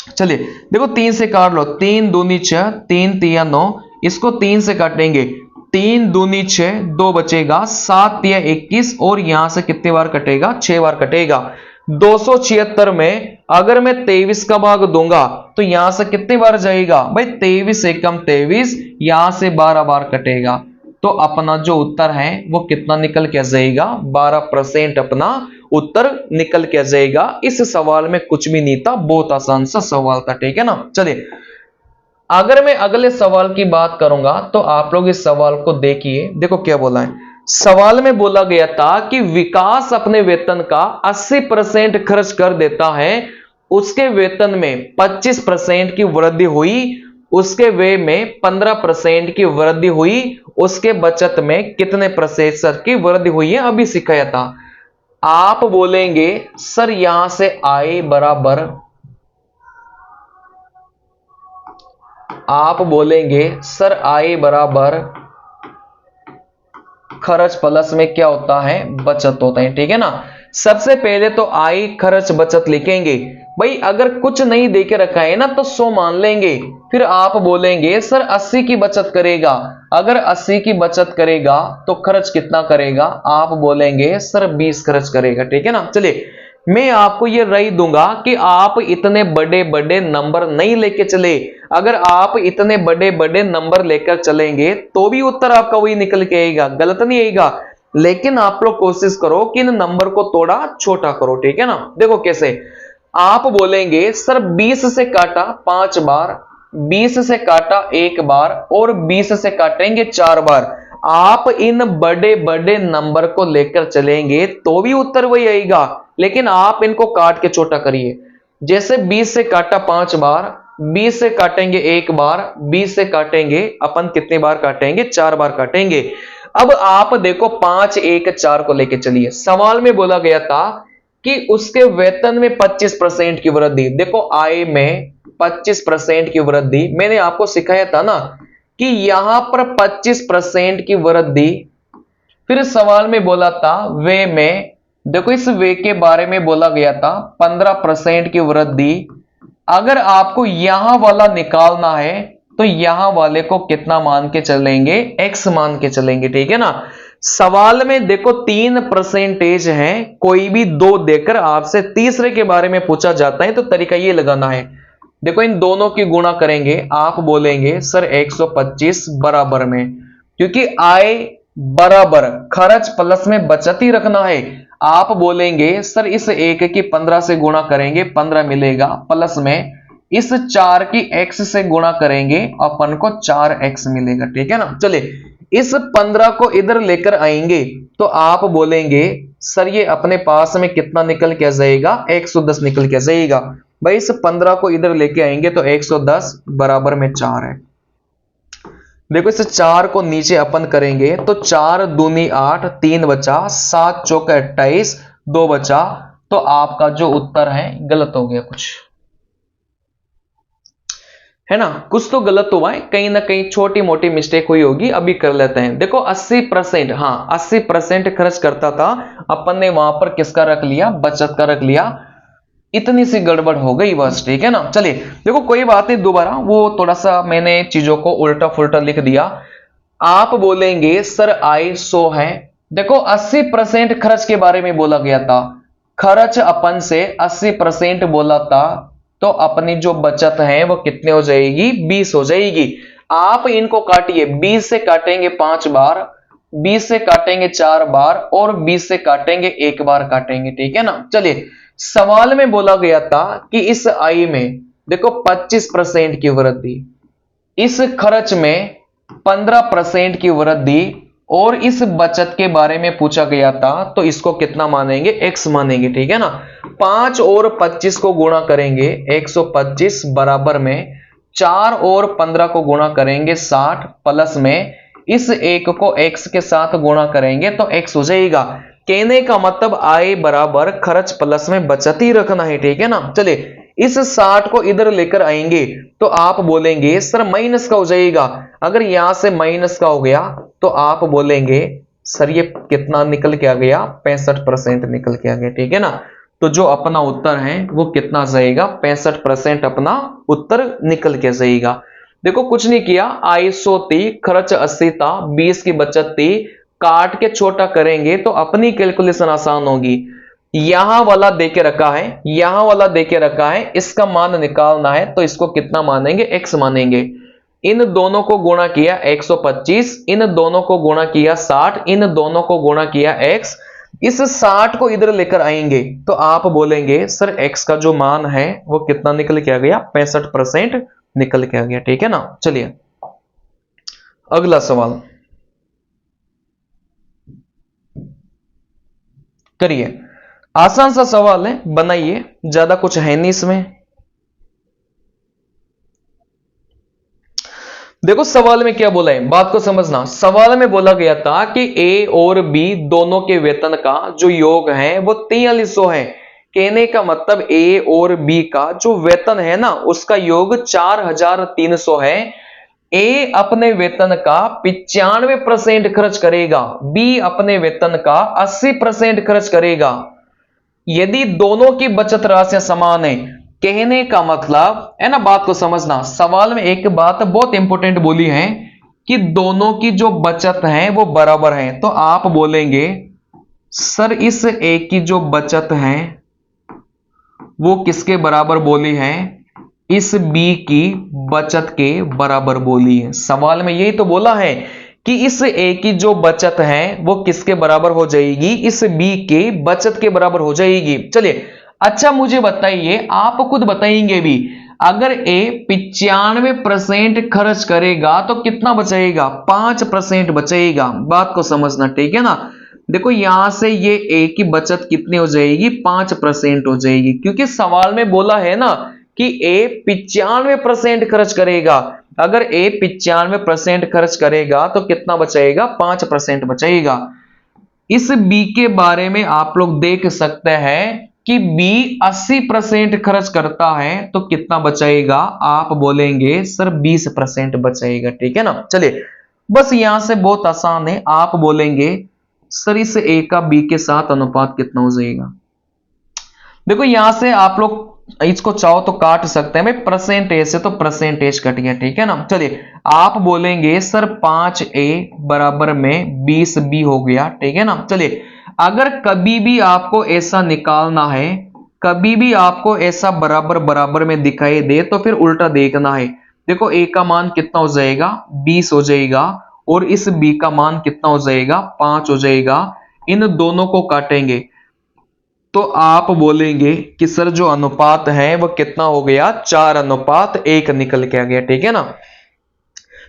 चलिए, देखो 3 से काट लो, 3 दूनी 6, 3 तिया 9, इसको 3 से काटेंगे, 3 दूनी 6, 2 बचेगा, 7 तिया 21 और यहां से कितनी बार कटेगा, 6 बार कटेगा। 276 में अगर मैं 23 का भाग दूंगा तो यहां से कितनी बार जाएगा भाई, 23 एकम 23, यहां से 12 बार कटेगा। तो अपना जो उत्तर है वो कितना निकल के आ जाएगा, 12% अपना उत्तर निकल के आ जाएगा। इस सवाल में कुछ भी नहीं था, बहुत आसान सा सवाल था, ठीक है ना। चलिए, अगर मैं अगले सवाल की बात करूंगा तो आप लोग इस सवाल को देखिए। देखो क्या बोला है, सवाल में बोला गया था कि विकास अपने वेतन का 80% खर्च कर देता है, उसके वेतन में 25% की वृद्धि हुई, उसके व्यय में 15% की वृद्धि हुई, उसके बचत में कितने प्रतिशत की वृद्धि हुई है, अभी सिखाया था। आप बोलेंगे सर यहां से आय बराबर, आप बोलेंगे सर आय बराबर खर्च प्लस में क्या होता है, बचत होता है, ठीक है ना। सबसे पहले तो आय खर्च बचत लिखेंगे भाई, अगर कुछ नहीं देके रखा है ना तो 100 मान लेंगे। फिर आप बोलेंगे सर 80 की बचत करेगा, अगर 80 की बचत करेगा तो खर्च कितना करेगा, आप बोलेंगे सर 20 खर्च करेगा, ठीक है ना। चलिए, मैं आपको ये राय दूंगा कि आप इतने बड़े बड़े नंबर नहीं लेके चले। अगर आप इतने बड़े बड़े नंबर लेकर चलेंगे तो भी उत्तर आपका वही निकल के आएगा, गलत नहीं आएगा। लेकिन आप लोग कोशिश करो कि इन नंबर को थोड़ा छोटा करो, ठीक है ना। देखो कैसे, आप बोलेंगे सर 20 से काटा 5 बार, 20 से काटा 1 बार और 20 से काटेंगे 4 बार। आप इन बड़े बड़े नंबर को लेकर चलेंगे तो भी उत्तर वही आएगा, लेकिन आप इनको काट के छोटा करिए। जैसे 20 से काटा 5 बार, 20 से काटेंगे 1 बार, 20 से काटेंगे अपन कितनी बार काटेंगे, 4 बार काटेंगे। अब आप देखो 5 1 4 को लेके चलिए। सवाल में बोला गया था कि उसके वेतन में 25% की वृद्धि। देखो आय में 25% की वृद्धि, मैंने आपको सिखाया था ना कि यहां पर 25% की वृद्धि। फिर सवाल में बोला था वे में, देखो इस वे के बारे में बोला गया था 15% की वृद्धि। अगर आपको यहां वाला निकालना है तो यहां वाले को कितना मान के चलेंगे, x मान के चलेंगे, ठीक है ना। सवाल में देखो 3% है, कोई भी दो देकर आपसे तीसरे के बारे में पूछा जाता है तो तरीका ये लगाना है। देखो इन दोनों की गुणा करेंगे, आप बोलेंगे सर 125 बराबर में, क्योंकि आय बराबर खर्च प्लस में बचत ही रखना है। आप बोलेंगे सर इस 1 की 15 से गुणा करेंगे 15 मिलेगा, प्लस में इस 4 की x से गुणा करेंगे अपन को 4x मिलेगा, ठीक है ना। चलिए इस 15 को इधर लेकर आएंगे तो आप बोलेंगे सर ये अपने पास में कितना निकल के जाएगा, 110 निकल के जाएगा। भाई इस 15 को इधर लेके आएंगे तो 110 बराबर में 4 है। देखो इस 4 को नीचे अपन करेंगे तो 4 दूनी 8, 3 बचा, 7 चौका 28, 2 बचा। तो आपका जो उत्तर है गलत हो गया, कुछ है ना, कुछ तो गलत हुआ है, कहीं ना कहीं छोटी मोटी मिस्टेक हुई होगी, अभी कर लेते हैं। देखो 80%, हाँ 80% खर्च करता था, अपन ने वहां पर किसका रख लिया, बचत का रख लिया। इतनी सी गड़बड़ हो गई बस, ठीक है ना। चलिए देखो कोई बात नहीं, दोबारा वो थोड़ा सा मैंने चीजों को उल्टा फुल्टा लिख दिया। आप बोलेंगे सर आय 100 है। देखो 80% खर्च के बारे में बोला गया था, खर्च अपन से 80% बोला था, तो अपनी जो बचत है वो कितने हो जाएगी, 20 हो जाएगी। आप इनको काटिए, 20 से काटेंगे 5 बार, 20 से काटेंगे 4 बार और 20 से काटेंगे 1 बार काटेंगे, ठीक है ना। चलिए सवाल में बोला गया था कि इस आय में देखो 25% की वृद्धि, इस खर्च में 15% की वृद्धि और इस बचत के बारे में पूछा गया था, तो इसको कितना मानेंगे, x मानेंगे, ठीक है ना। 5 और 25 को गुणा करेंगे 125 बराबर में 4 और 15 को गुणा करेंगे 60, प्लस में इस 1 को x के साथ गुणा करेंगे तो x हो जाएगा। कहने का मतलब आय बराबर खर्च प्लस में बचत ही रखना है, ठीक है ना। चलिए इस 60 को इधर लेकर आएंगे तो आप बोलेंगे सर माइनस का हो जाएगा। अगर यहां से माइनस का हो गया तो आप बोलेंगे सर ये कितना निकल के आ गया, 65% निकल के आ गया, ठीक है ना। तो जो अपना उत्तर है वो कितना जाएगा, 65% अपना उत्तर निकल के जाएगा। देखो कुछ नहीं किया, आय 100 थी, खर्च 80 था, 20 की बचत थी, काट के छोटा करेंगे तो अपनी कैलकुलेशन आसान होगी। यहां वाला देके रखा है, यहां वाला देके रखा है, इसका मान निकालना है तो इसको कितना मानेंगे, x मानेंगे। इन दोनों को गुणा किया 125, इन दोनों को गुणा किया 60, इन दोनों को गुणा किया x। इस 60 को इधर लेकर आएंगे तो आप बोलेंगे सर x का जो मान है वो कितना निकल के आ गया, 65% निकल के आ गया, ठीक है ना। चलिए अगला सवाल करिए, आसान सा सवाल है, बनाइए, ज्यादा कुछ है नहीं इसमें। देखो सवाल में क्या बोला है, बात को समझना। सवाल में बोला गया था कि ए और बी दोनों के वेतन का जो योग है वो 4300 है। कहने का मतलब ए और बी का जो वेतन है ना उसका योग 4300 है। ए अपने वेतन का 95% खर्च करेगा, बी अपने वेतन का 80% खर्च करेगा। यदि दोनों की बचत राशियां समान है, कहने का मतलब है ना, बात को समझना। सवाल में एक बात बहुत इंपॉर्टेंट बोली है कि दोनों की जो बचत है वो बराबर है, तो आप बोलेंगे सर इस एक की जो बचत है वो किसके बराबर बोली है? इस बी की बचत के बराबर बोली है। सवाल में यही तो बोला है कि इस ए की जो बचत है वो किसके बराबर हो जाएगी? इस बी के बचत के बराबर हो जाएगी। चलिए, अच्छा मुझे बताइए, आप खुद बताएंगे भी, अगर ए 95% खर्च करेगा तो कितना बचेगा? 5% बचेगा। बात को समझना, ठीक है ना। देखो यहां से ये ए की बचत कितनी हो जाएगी? 5% हो जाएगी, क्योंकि सवाल में बोला है ना कि ए 95% खर्च करेगा। अगर ए 95% खर्च करेगा तो कितना बचेगा? 5% बचेगा। इस बी के बारे में आप लोग देख सकते हैं कि बी 80% खर्च करता है तो कितना बचेगा? आप बोलेंगे सर 20% बचेगा, ठीक है ना। चलिए, बस यहां से बहुत आसान है। आप बोलेंगे सर इस ए का बी के साथ अनुपात कितना हो जाएगा? देखो यहां से आप लोग इसको चाहो तो काट सकते हैं भाई, परसेंटेज से तो परसेंटेज कट गया, ठीक है ना। चलिए, आप बोलेंगे सर 5a बराबर में 20b हो गया, ठीक है ना। चलिए, अगर कभी भी आपको ऐसा निकालना है, कभी भी आपको ऐसा बराबर बराबर में दिखाई दे तो फिर उल्टा देखना है। देखो a का मान कितना हो जाएगा? 20 हो जाएगा, और इस b का मान कितना हो जाएगा? 5 हो जाएगा। इन दोनों को काटेंगे तो आप बोलेंगे कि सर जो अनुपात है वो कितना हो गया? 4:1 निकल के आ गया, ठीक है ना।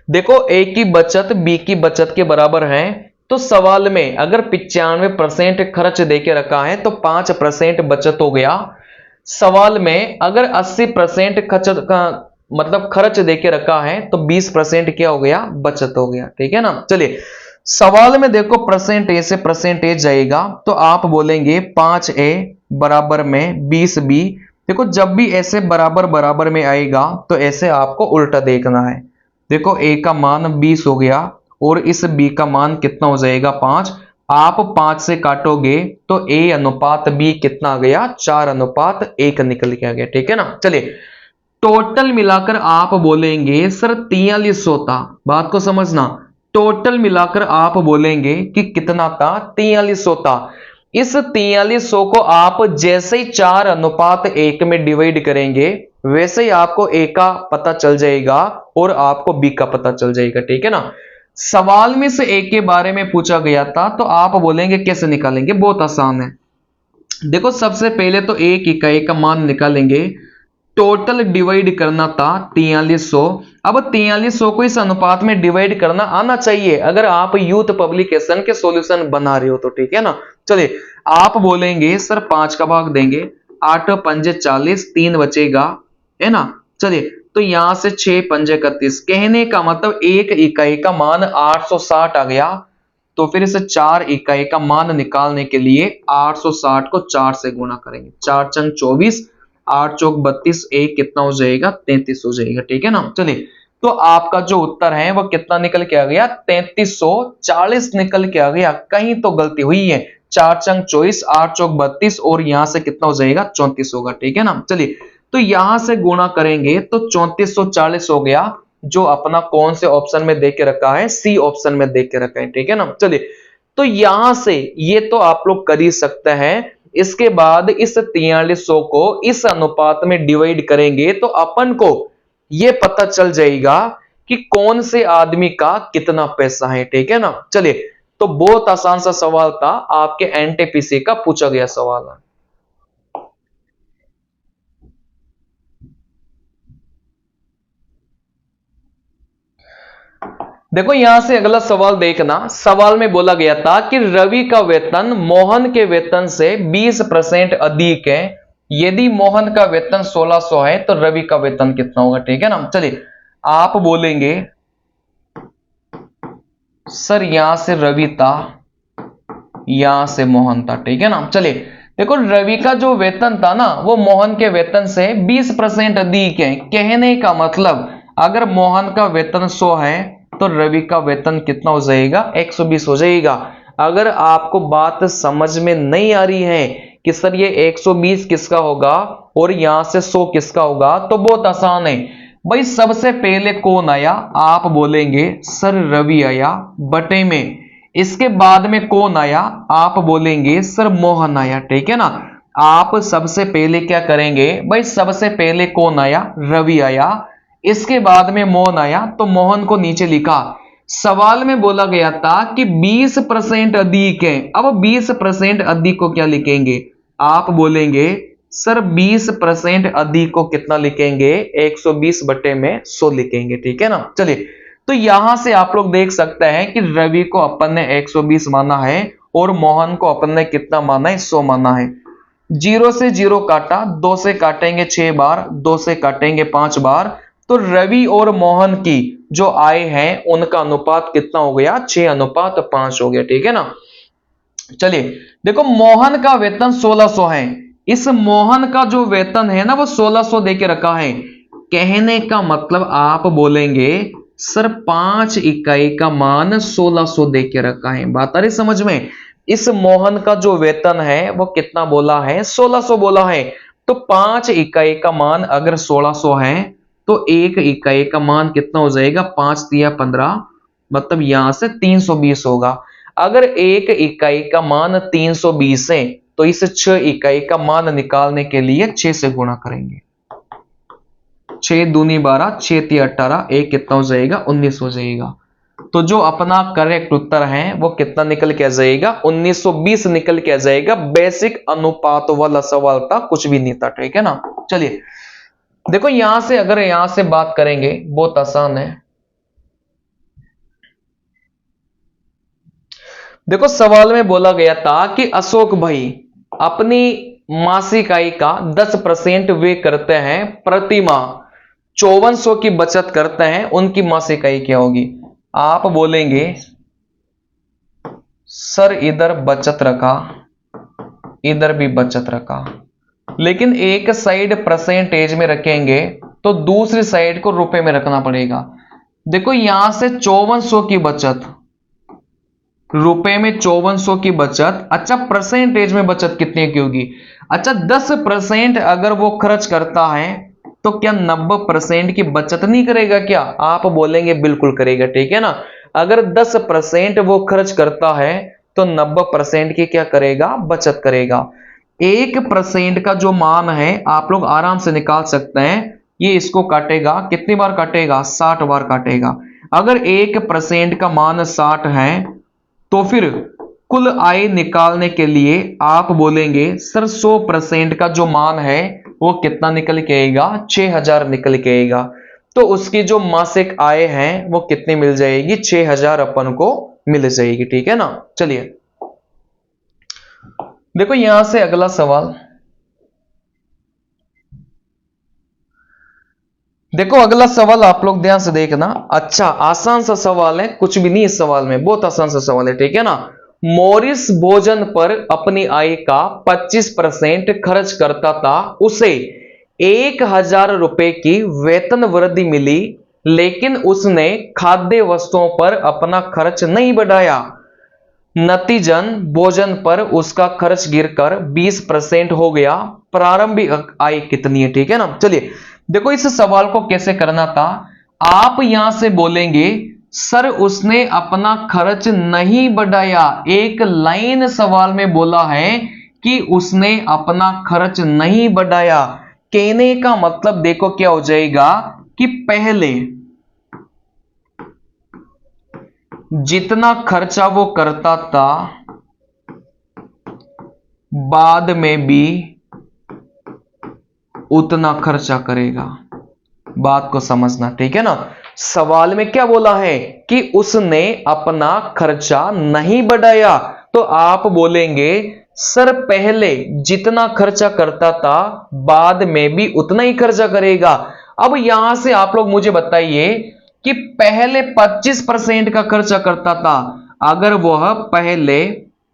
देखो ए की बचत बी की बचत के बराबर है, तो सवाल में अगर 95% खर्च देके रखा है तो 5% बचत हो गया। सवाल में अगर 80% खर्च देके रखा है तो 20% क्या हो गया? बचत हो गया, ठीक है ना। चलिए, सवाल में देखो परसेंटेज से परसेंटेज जाएगा तो आप बोलेंगे 5a बराबर में 20b। देखो जब भी ऐसे बराबर बराबर में आएगा तो ऐसे आपको उल्टा देखना है। देखो a का मान 20 हो गया और इस b का मान कितना हो जाएगा? 5। आप 5 से काटोगे तो a अनुपात b कितना आ गया? 4:1 निकल के आ गया, ठीक है ना। चलिए, टोटल मिलाकर आप बोलेंगे सर 4300 था। बात को समझना, टोटल मिलाकर आप बोलेंगे कि कितना था? 4300 था। इस 4300 को आप जैसे ही 4:1 में डिवाइड करेंगे वैसे ही आपको ए का पता चल जाएगा और आपको बी का पता चल जाएगा, ठीक है ना। सवाल में से ए के बारे में पूछा गया था तो आप बोलेंगे कैसे निकालेंगे? बहुत आसान है। देखो सबसे पहले तो एक इकाई का मान निकालेंगे। टोटल डिवाइड करना था 4300। अब 4300 को इस अनुपात में डिवाइड करना आना चाहिए अगर आप यूथ पब्लिकेशन के सॉल्यूशन बना रहे हो तो, ठीक है ना। चलिए, आप बोलेंगे सर 5 का भाग देंगे, 8 पंजे 40, 3 बचेगा, है ना। चलिए, तो यहां से 6 पंजे 31, कहने का मतलब एक इकाई का मान 860 आ गया। तो फिर इसे 4 इकाई का मान निकालने के लिए 860 को 4 से गुणा करेंगे। 4 चंग 24, 8 चौक 32, एक कितना हो जाएगा? 33 हो जाएगा, ठीक है ना। चलिए, तो आपका जो उत्तर है वो कितना निकल के आ गया? 3340 निकल के आ गया। कहीं तो गलती हुई है। 4 चंग 24, 8 चौक 32 और यहां से कितना हो जाएगा? 34 होगा, ठीक है ना। चलिए, तो यहां से गुणा करेंगे तो 3440 हो गया, जो अपना कौन से ऑप्शन में देके रखा है? सी ऑप्शन में देके रखा है, ठीक है ना। चलिए, तो यहां से ये तो आप लोग कर ही सकते हैं। इसके बाद इस 4300 को इस अनुपात में डिवाइड करेंगे तो अपन को यह पता चल जाएगा कि कौन से आदमी का कितना पैसा है, ठीक है ना। चलिए, तो बहुत आसान सा सवाल था, आपके एनटीपीसी का पूछा गया सवाल है। देखो यहां से अगला सवाल देखना। सवाल में बोला गया था कि रवि का वेतन मोहन के वेतन से 20% अधिक है। यदि मोहन का वेतन 1600 है तो रवि का वेतन कितना होगा, ठीक है ना। चलिए, आप बोलेंगे सर यहां से रवि था, यहां से मोहन था, ठीक है ना। चलिए, देखो रवि का जो वेतन था ना वो मोहन के वेतन से 20% अधिक है। कहने का मतलब अगर मोहन का वेतन 100 है तो रवि का वेतन कितना हो जाएगा? 120 हो जाएगा। अगर आपको बात समझ में नहीं आ रही है कि सर ये 120 किसका होगा और यहां से 100 किसका होगा, तो बहुत आसान है भाई। सबसे पहले कौन आया? आप बोलेंगे सर रवि आया बटे में। इसके बाद में कौन आया? आप बोलेंगे सर मोहन आया, ठीक है ना। आप सबसे पहले क्या करेंगे भाई, सबसे पहले कौन आया, रवि आया, इसके बाद में मोहन आया, तो मोहन को नीचे लिखा। सवाल में बोला गया था कि 20% अधिक है। अब 20% अधिक को क्या लिखेंगे, आप बोलेंगे सर 20% अधिक को कितना लिखेंगे, 120 बटे में 100 लिखेंगे, ठीक है ना। चलिए, तो यहां से आप लोग देख सकते हैं कि रवि को अपन ने 120 माना है और मोहन को अपन ने कितना माना है, 100 माना है। 0 से 0 काटा, 2 से काटेंगे 6 बार, 2 से काटेंगे 5 बार, तो रवि और मोहन की जो आय है उनका अनुपात कितना हो गया, 6:5 हो गया, ठीक है ना। चलिए देखो, मोहन का वेतन 1600 है। इस मोहन का जो वेतन है ना वो 1600 देके रखा है। कहने का मतलब आप बोलेंगे सर 5 इकाई का मान 1600 देके रखा है। बात आ रही समझ में। इस मोहन का जो वेतन है वो कितना बोला है, 1600 बोला है। तो 5 इकाई का मान अगर 1600 है तो 1 इकाई का मान कितना हो जाएगा, 5 तिया 15, मतलब यहां से 320 होगा। अगर 1 इकाई का मान 320 है तो इस 6 इकाई का मान निकालने के लिए 6 से गुणा करेंगे। 6 दूनी 12, 6 तिया 18, 1 कितना हो जाएगा, 19 हो जाएगा। तो जो अपना करेक्ट उत्तर है वो कितना निकल के आ जाएगा, 1920 निकल के आ जाएगा। बेसिक अनुपात वाला सवाल था, कुछ भी नहीं था, ठीक है ना। चलिए देखो, यहां से अगर यहां से बात करेंगे, बहुत आसान है। देखो, सवाल में बोला गया था कि अशोक भाई अपनी मासिक आय का 10% वे करते हैं प्रति माह, 5400 की बचत करते हैं, उनकी मासिक आय क्या होगी। आप बोलेंगे सर इधर बचत रखा, इधर भी बचत रखा, लेकिन एक साइड परसेंटेज में रखेंगे तो दूसरी साइड को रुपए में रखना पड़ेगा। देखो, यहां से 5400 की बचत, रुपए में 5400 की बचत। अच्छा, परसेंटेज में बचत कितने की होगी। अच्छा, 10% अगर वो खर्च करता है तो क्या 90% की बचत नहीं करेगा क्या। आप बोलेंगे बिल्कुल करेगा, ठीक है ना। अगर 10% वो खर्च करता है तो 90% की क्या करेगा, बचत करेगा। 1% का जो मान है आप लोग आराम से निकाल सकते हैं। ये इसको काटेगा, कितनी बार काटेगा, 60 बार काटेगा। अगर 1% का मान 60 है तो फिर कुल आय निकालने के लिए आप बोलेंगे सर 100% का जो मान है वो कितना निकल के आएगा, 6000 निकल के आएगा। तो उसकी जो मासिक आय है वो कितनी मिल जाएगी, 6000 अपन को मिल जाएगी, ठीक है ना। चलिए देखो, यहां से अगला सवाल देखो, अगला सवाल आप लोग ध्यान से देखना। अच्छा, आसान सा सवाल है, कुछ भी नहीं इस सवाल में, बहुत आसान सा सवाल है, ठीक है ना। मॉरिस भोजन पर अपनी आय का 25% खर्च करता था, उसे 1000 रुपए की वेतन वृद्धि मिली, लेकिन उसने खाद्य वस्तुओं पर अपना खर्च नहीं बढ़ाया। नतीजन भोजन पर उसका खर्च गिरकर 20% हो गया। प्रारंभिक आय कितनी है, ठीक है ना। चलिए देखो, इस सवाल को कैसे करना था। आप यहां से बोलेंगे सर उसने अपना खर्च नहीं बढ़ाया। एक लाइन सवाल में बोला है कि उसने अपना खर्च नहीं बढ़ाया। कहने का मतलब देखो क्या हो जाएगा कि पहले जितना खर्चा वो करता था बाद में भी उतना खर्चा करेगा। बात को समझना, ठीक है ना। सवाल में क्या बोला है कि उसने अपना खर्चा नहीं बढ़ाया, तो आप बोलेंगे सर पहले जितना खर्चा करता था बाद में भी उतना ही खर्चा करेगा। अब यहां से आप लोग मुझे बताइए कि पहले 25% का खर्चा करता था, अगर वह पहले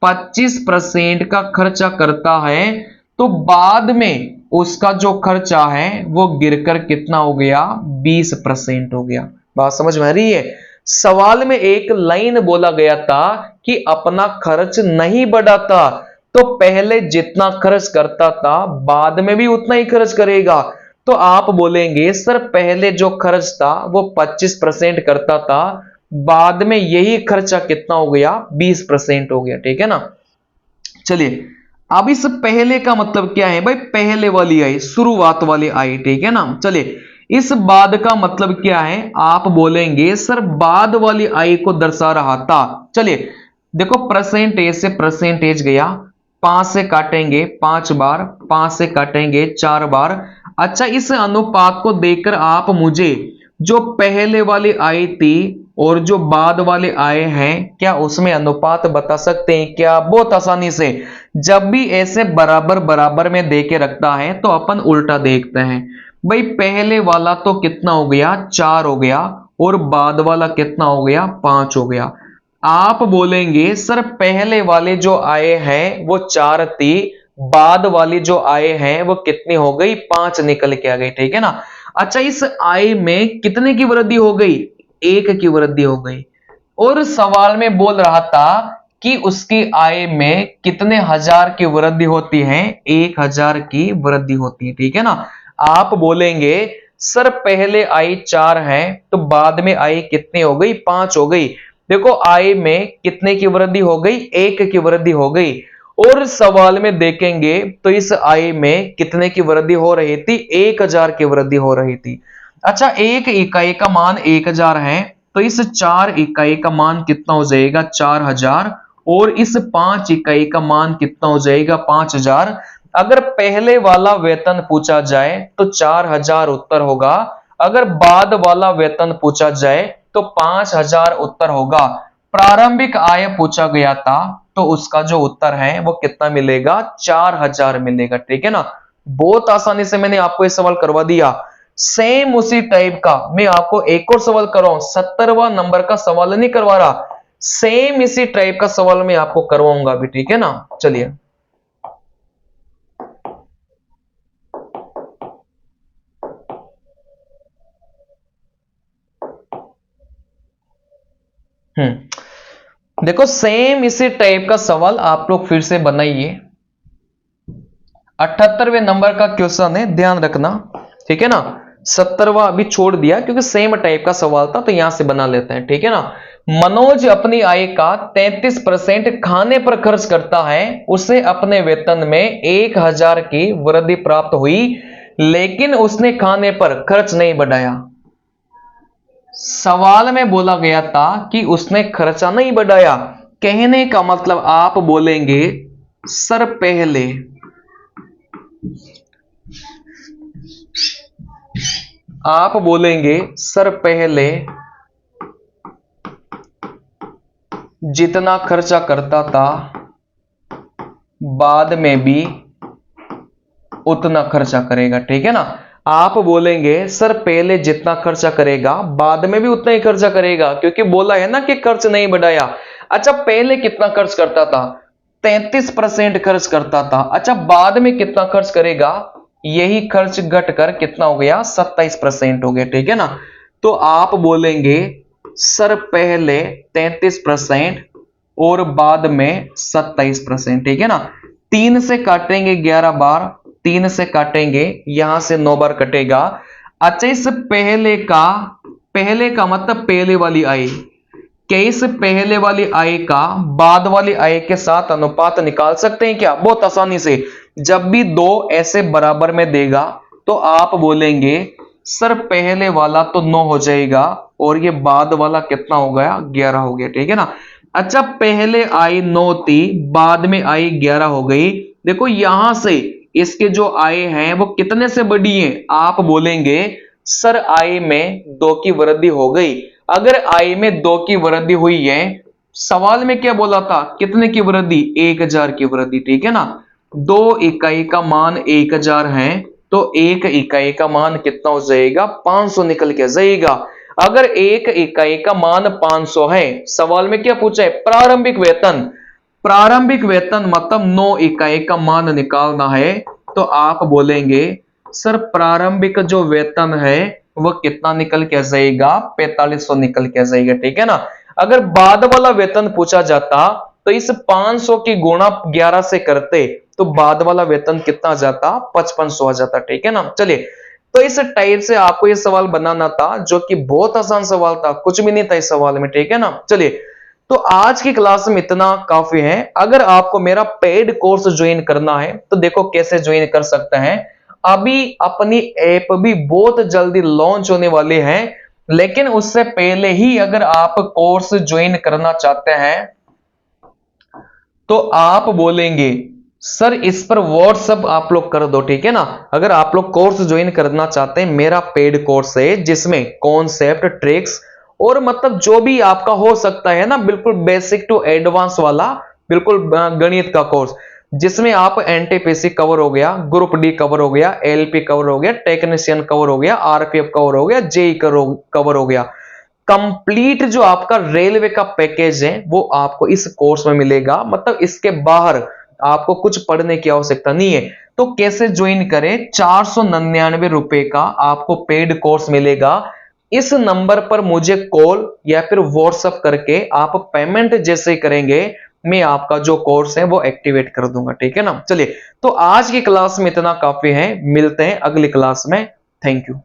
25% का खर्चा करता है तो बाद में उसका जो खर्चा है वो गिरकर कितना हो गया, 20% हो गया। बात समझ में आ रही है। सवाल में एक लाइन बोला गया था कि अपना खर्च नहीं बढ़ाता, तो पहले जितना खर्च करता था बाद में भी उतना ही खर्च करेगा। तो आप बोलेंगे सर पहले जो खर्च था वो 25% करता था, बाद में यही खर्चा कितना हो गया, 20% हो गया, ठीक है ना। चलिए अब इस पहले का मतलब क्या है भाई, पहले वाली आई, शुरुआत वाली आई, ठीक है ना। चलिए इस बाद का मतलब क्या है, आप बोलेंगे सर बाद वाली आई को दर्शा रहा था। चलिए देखो परसेंटेज से परसेंटेज गया, 5 से काटेंगे 5 बार, 5 से काटेंगे 4 बार। अच्छा इस अनुपात को देखकर आप मुझे जो पहले वाली आई थी और जो बाद वाले आए हैं, क्या उसमें अनुपात बता सकते हैं क्या? बहुत आसानी से। जब भी ऐसे बराबर बराबर में दे के रखता है तो अपन उल्टा देखते हैं। भाई पहले वाला तो कितना हो गया, 4 हो गया, और बाद वाला कितना हो गया, 5 हो गया। आप बोलेंगे सर पहले वाले जो आए हैं वो 4 थी, बाद वाली जो आए हैं वो कितनी हो गई, 5 निकल के आ गई, ठीक है ना। अच्छा इस आय में कितने की वृद्धि हो गई, 1 की वृद्धि हो गई। और सवाल में बोल रहा था कि उसकी आय में कितने हजार की वृद्धि होती है, 1000 की वृद्धि होती है, ठीक है ना। आप बोलेंगे सर पहले आय 4 है तो बाद में आय कितनी हो गई, 5 हो गई। देखो आय में कितने की वृद्धि हो गई, 1 की वृद्धि हो गई। और सवाल में देखेंगे तो इस आय में कितने की वृद्धि हो रही थी, 1000 की वृद्धि हो रही थी। अच्छा एक इकाई का मान 1000 है तो इस 4 इकाई का मान कितना हो जाएगा, 4000, और इस 5 इकाई का मान कितना हो जाएगा, 5000। अगर पहले वाला वेतन पूछा जाए तो 4000 उत्तर होगा, अगर बाद वाला वेतन पूछा जाए तो 5000 उत्तर होगा। प्रारंभिक आय पूछा गया था तो उसका जो उत्तर है वो कितना मिलेगा, 4000 मिलेगा, ठीक है ना। बहुत आसानी से मैंने आपको ये सवाल करवा दिया। सेम उसी टाइप का मैं आपको एक और सवाल कर रहा हूं, 70वां नंबर का सवाल नहीं करवा रहा, सेम इसी टाइप का सवाल मैं आपको करवाऊंगा अभी, ठीक है ना। चलिए देखो सेम इसी टाइप का सवाल आप लोग फिर से बनाइए। 78वें नंबर का क्वेश्चन है, ध्यान रखना, ठीक है ना। 70वां अभी छोड़ दिया क्योंकि सेम टाइप का सवाल था तो यहां से बना लेते हैं, ठीक है ना। मनोज अपनी आय का 33% खाने पर खर्च करता है, उसे अपने वेतन में 1000 की वृद्धि प्राप्त हुई, लेकिन उसने खाने पर खर्च नहीं बढ़ाया। सवाल में बोला गया था कि उसने खर्चा नहीं बढ़ाया, कहने का मतलब आप बोलेंगे सर पहले आप बोलेंगे सर पहले जितना खर्चा करता था बाद में भी उतना खर्चा करेगा, ठीक है ना। आप बोलेंगे सर पहले जितना खर्चा करेगा बाद में भी उतना ही खर्चा करेगा, क्योंकि बोला है ना कि खर्च नहीं बढ़ाया। अच्छा पहले कितना खर्च करता था, 33% खर्च करता था। अच्छा बाद में कितना खर्च करेगा, यही खर्च घटकर कितना हो गया, 27% हो गया, ठीक है ना। तो आप बोलेंगे सर पहले 33% और बाद में 27%, ठीक है ना। 3 से काटेंगे 11 बार, 3 से काटेंगे यहां से 9 बार कटेगा। अच्छा इस पहले का मतलब पहले वाली आय, क्या इस पहले वाली आय का बाद वाली आय के साथ अनुपात निकाल सकते हैं क्या? बहुत आसानी से। जब भी दो ऐसे बराबर में देगा तो आप बोलेंगे सर पहले वाला तो 9 हो जाएगा और ये बाद वाला कितना हो गया, 11 हो गया, ठीक है ना। अच्छा पहले आई 9 थी, बाद में आई 11 हो गई। देखो यहां से इसके जो आय हैं वो कितने से बढ़ी हैं, आप बोलेंगे सर आय में 2 की वृद्धि हो गई। अगर आय में 2 की वृद्धि हुई है, सवाल में क्या बोला था, कितने की वृद्धि, 1000 की वृद्धि, ठीक है ना। 2 इकाई का मान 1000 है तो 1 इकाई का मान कितना हो जाएगा, 500 निकल के जाएगा। अगर 1 इकाई का मान 500 है, सवाल में क्या पूछा है, प्रारंभिक वेतन, प्रारंभिक वेतन मतलब 9 इकाई का मान निकालना है। तो आप बोलेंगे सर प्रारंभिक जो वेतन है वो कितना निकल के जाएगा, 4500 निकल के जाएगा, ठीक है ना। अगर बाद वाला वेतन पूछा जाता तो इस 500 की गुणा 11 से करते तो बाद वाला वेतन कितना आ जाता, 5500 आ जाता, ठीक है ना। चलिए तो इस टाइप से आपको ये सवाल बनाना था जो कि बहुत आसान सवाल था, कुछ भी नहीं था इस सवाल में, ठीक है ना। चलिए तो आज की क्लास में इतना काफी है। अगर आपको मेरा पेड कोर्स ज्वाइन करना है तो देखो कैसे ज्वाइन कर सकते हैं। अभी अपनी ऐप भी बहुत जल्दी लॉन्च होने वाली है, लेकिन उससे पहले ही अगर आप कोर्स ज्वाइन करना चाहते हैं तो आप बोलेंगे सर इस पर व्हाट्सएप आप लोग कर दो, ठीक है ना। अगर आप लोग कोर्स ज्वाइन करना चाहते हैं, मेरा पेड कोर्स है जिसमें कॉन्सेप्ट, ट्रिक्स और मतलब जो भी आपका हो सकता है ना, बिल्कुल बेसिक टू एडवांस वाला, बिल्कुल गणित का कोर्स, जिसमें आप एनटीपीसी कवर हो गया, ग्रुप डी कवर हो गया, एलपी कवर हो गया, टेक्नीशियन कवर हो गया, आरपीएफ कवर हो गया, जेई कवर हो गया। कंप्लीट जो आपका रेलवे का पैकेज है वो आपको इस कोर्स में मिलेगा। मतलब इसके बाहर आपको कुछ पढ़ने की आवश्यकता नहीं है। तो कैसे ज्वाइन करें? 499 रुपए का आपको पेड कोर्स मिलेगा। इस नंबर पर मुझे कॉल या फिर व्हाट्सएप करके आप पेमेंट जैसे करेंगे, मैं आपका जो कोर्स है वो एक्टिवेट कर दूंगा, ठीक है ना। चलिए, तो आज की क्लास में इतना काफी है, मिलते हैं अगली क्लास में। Thank you.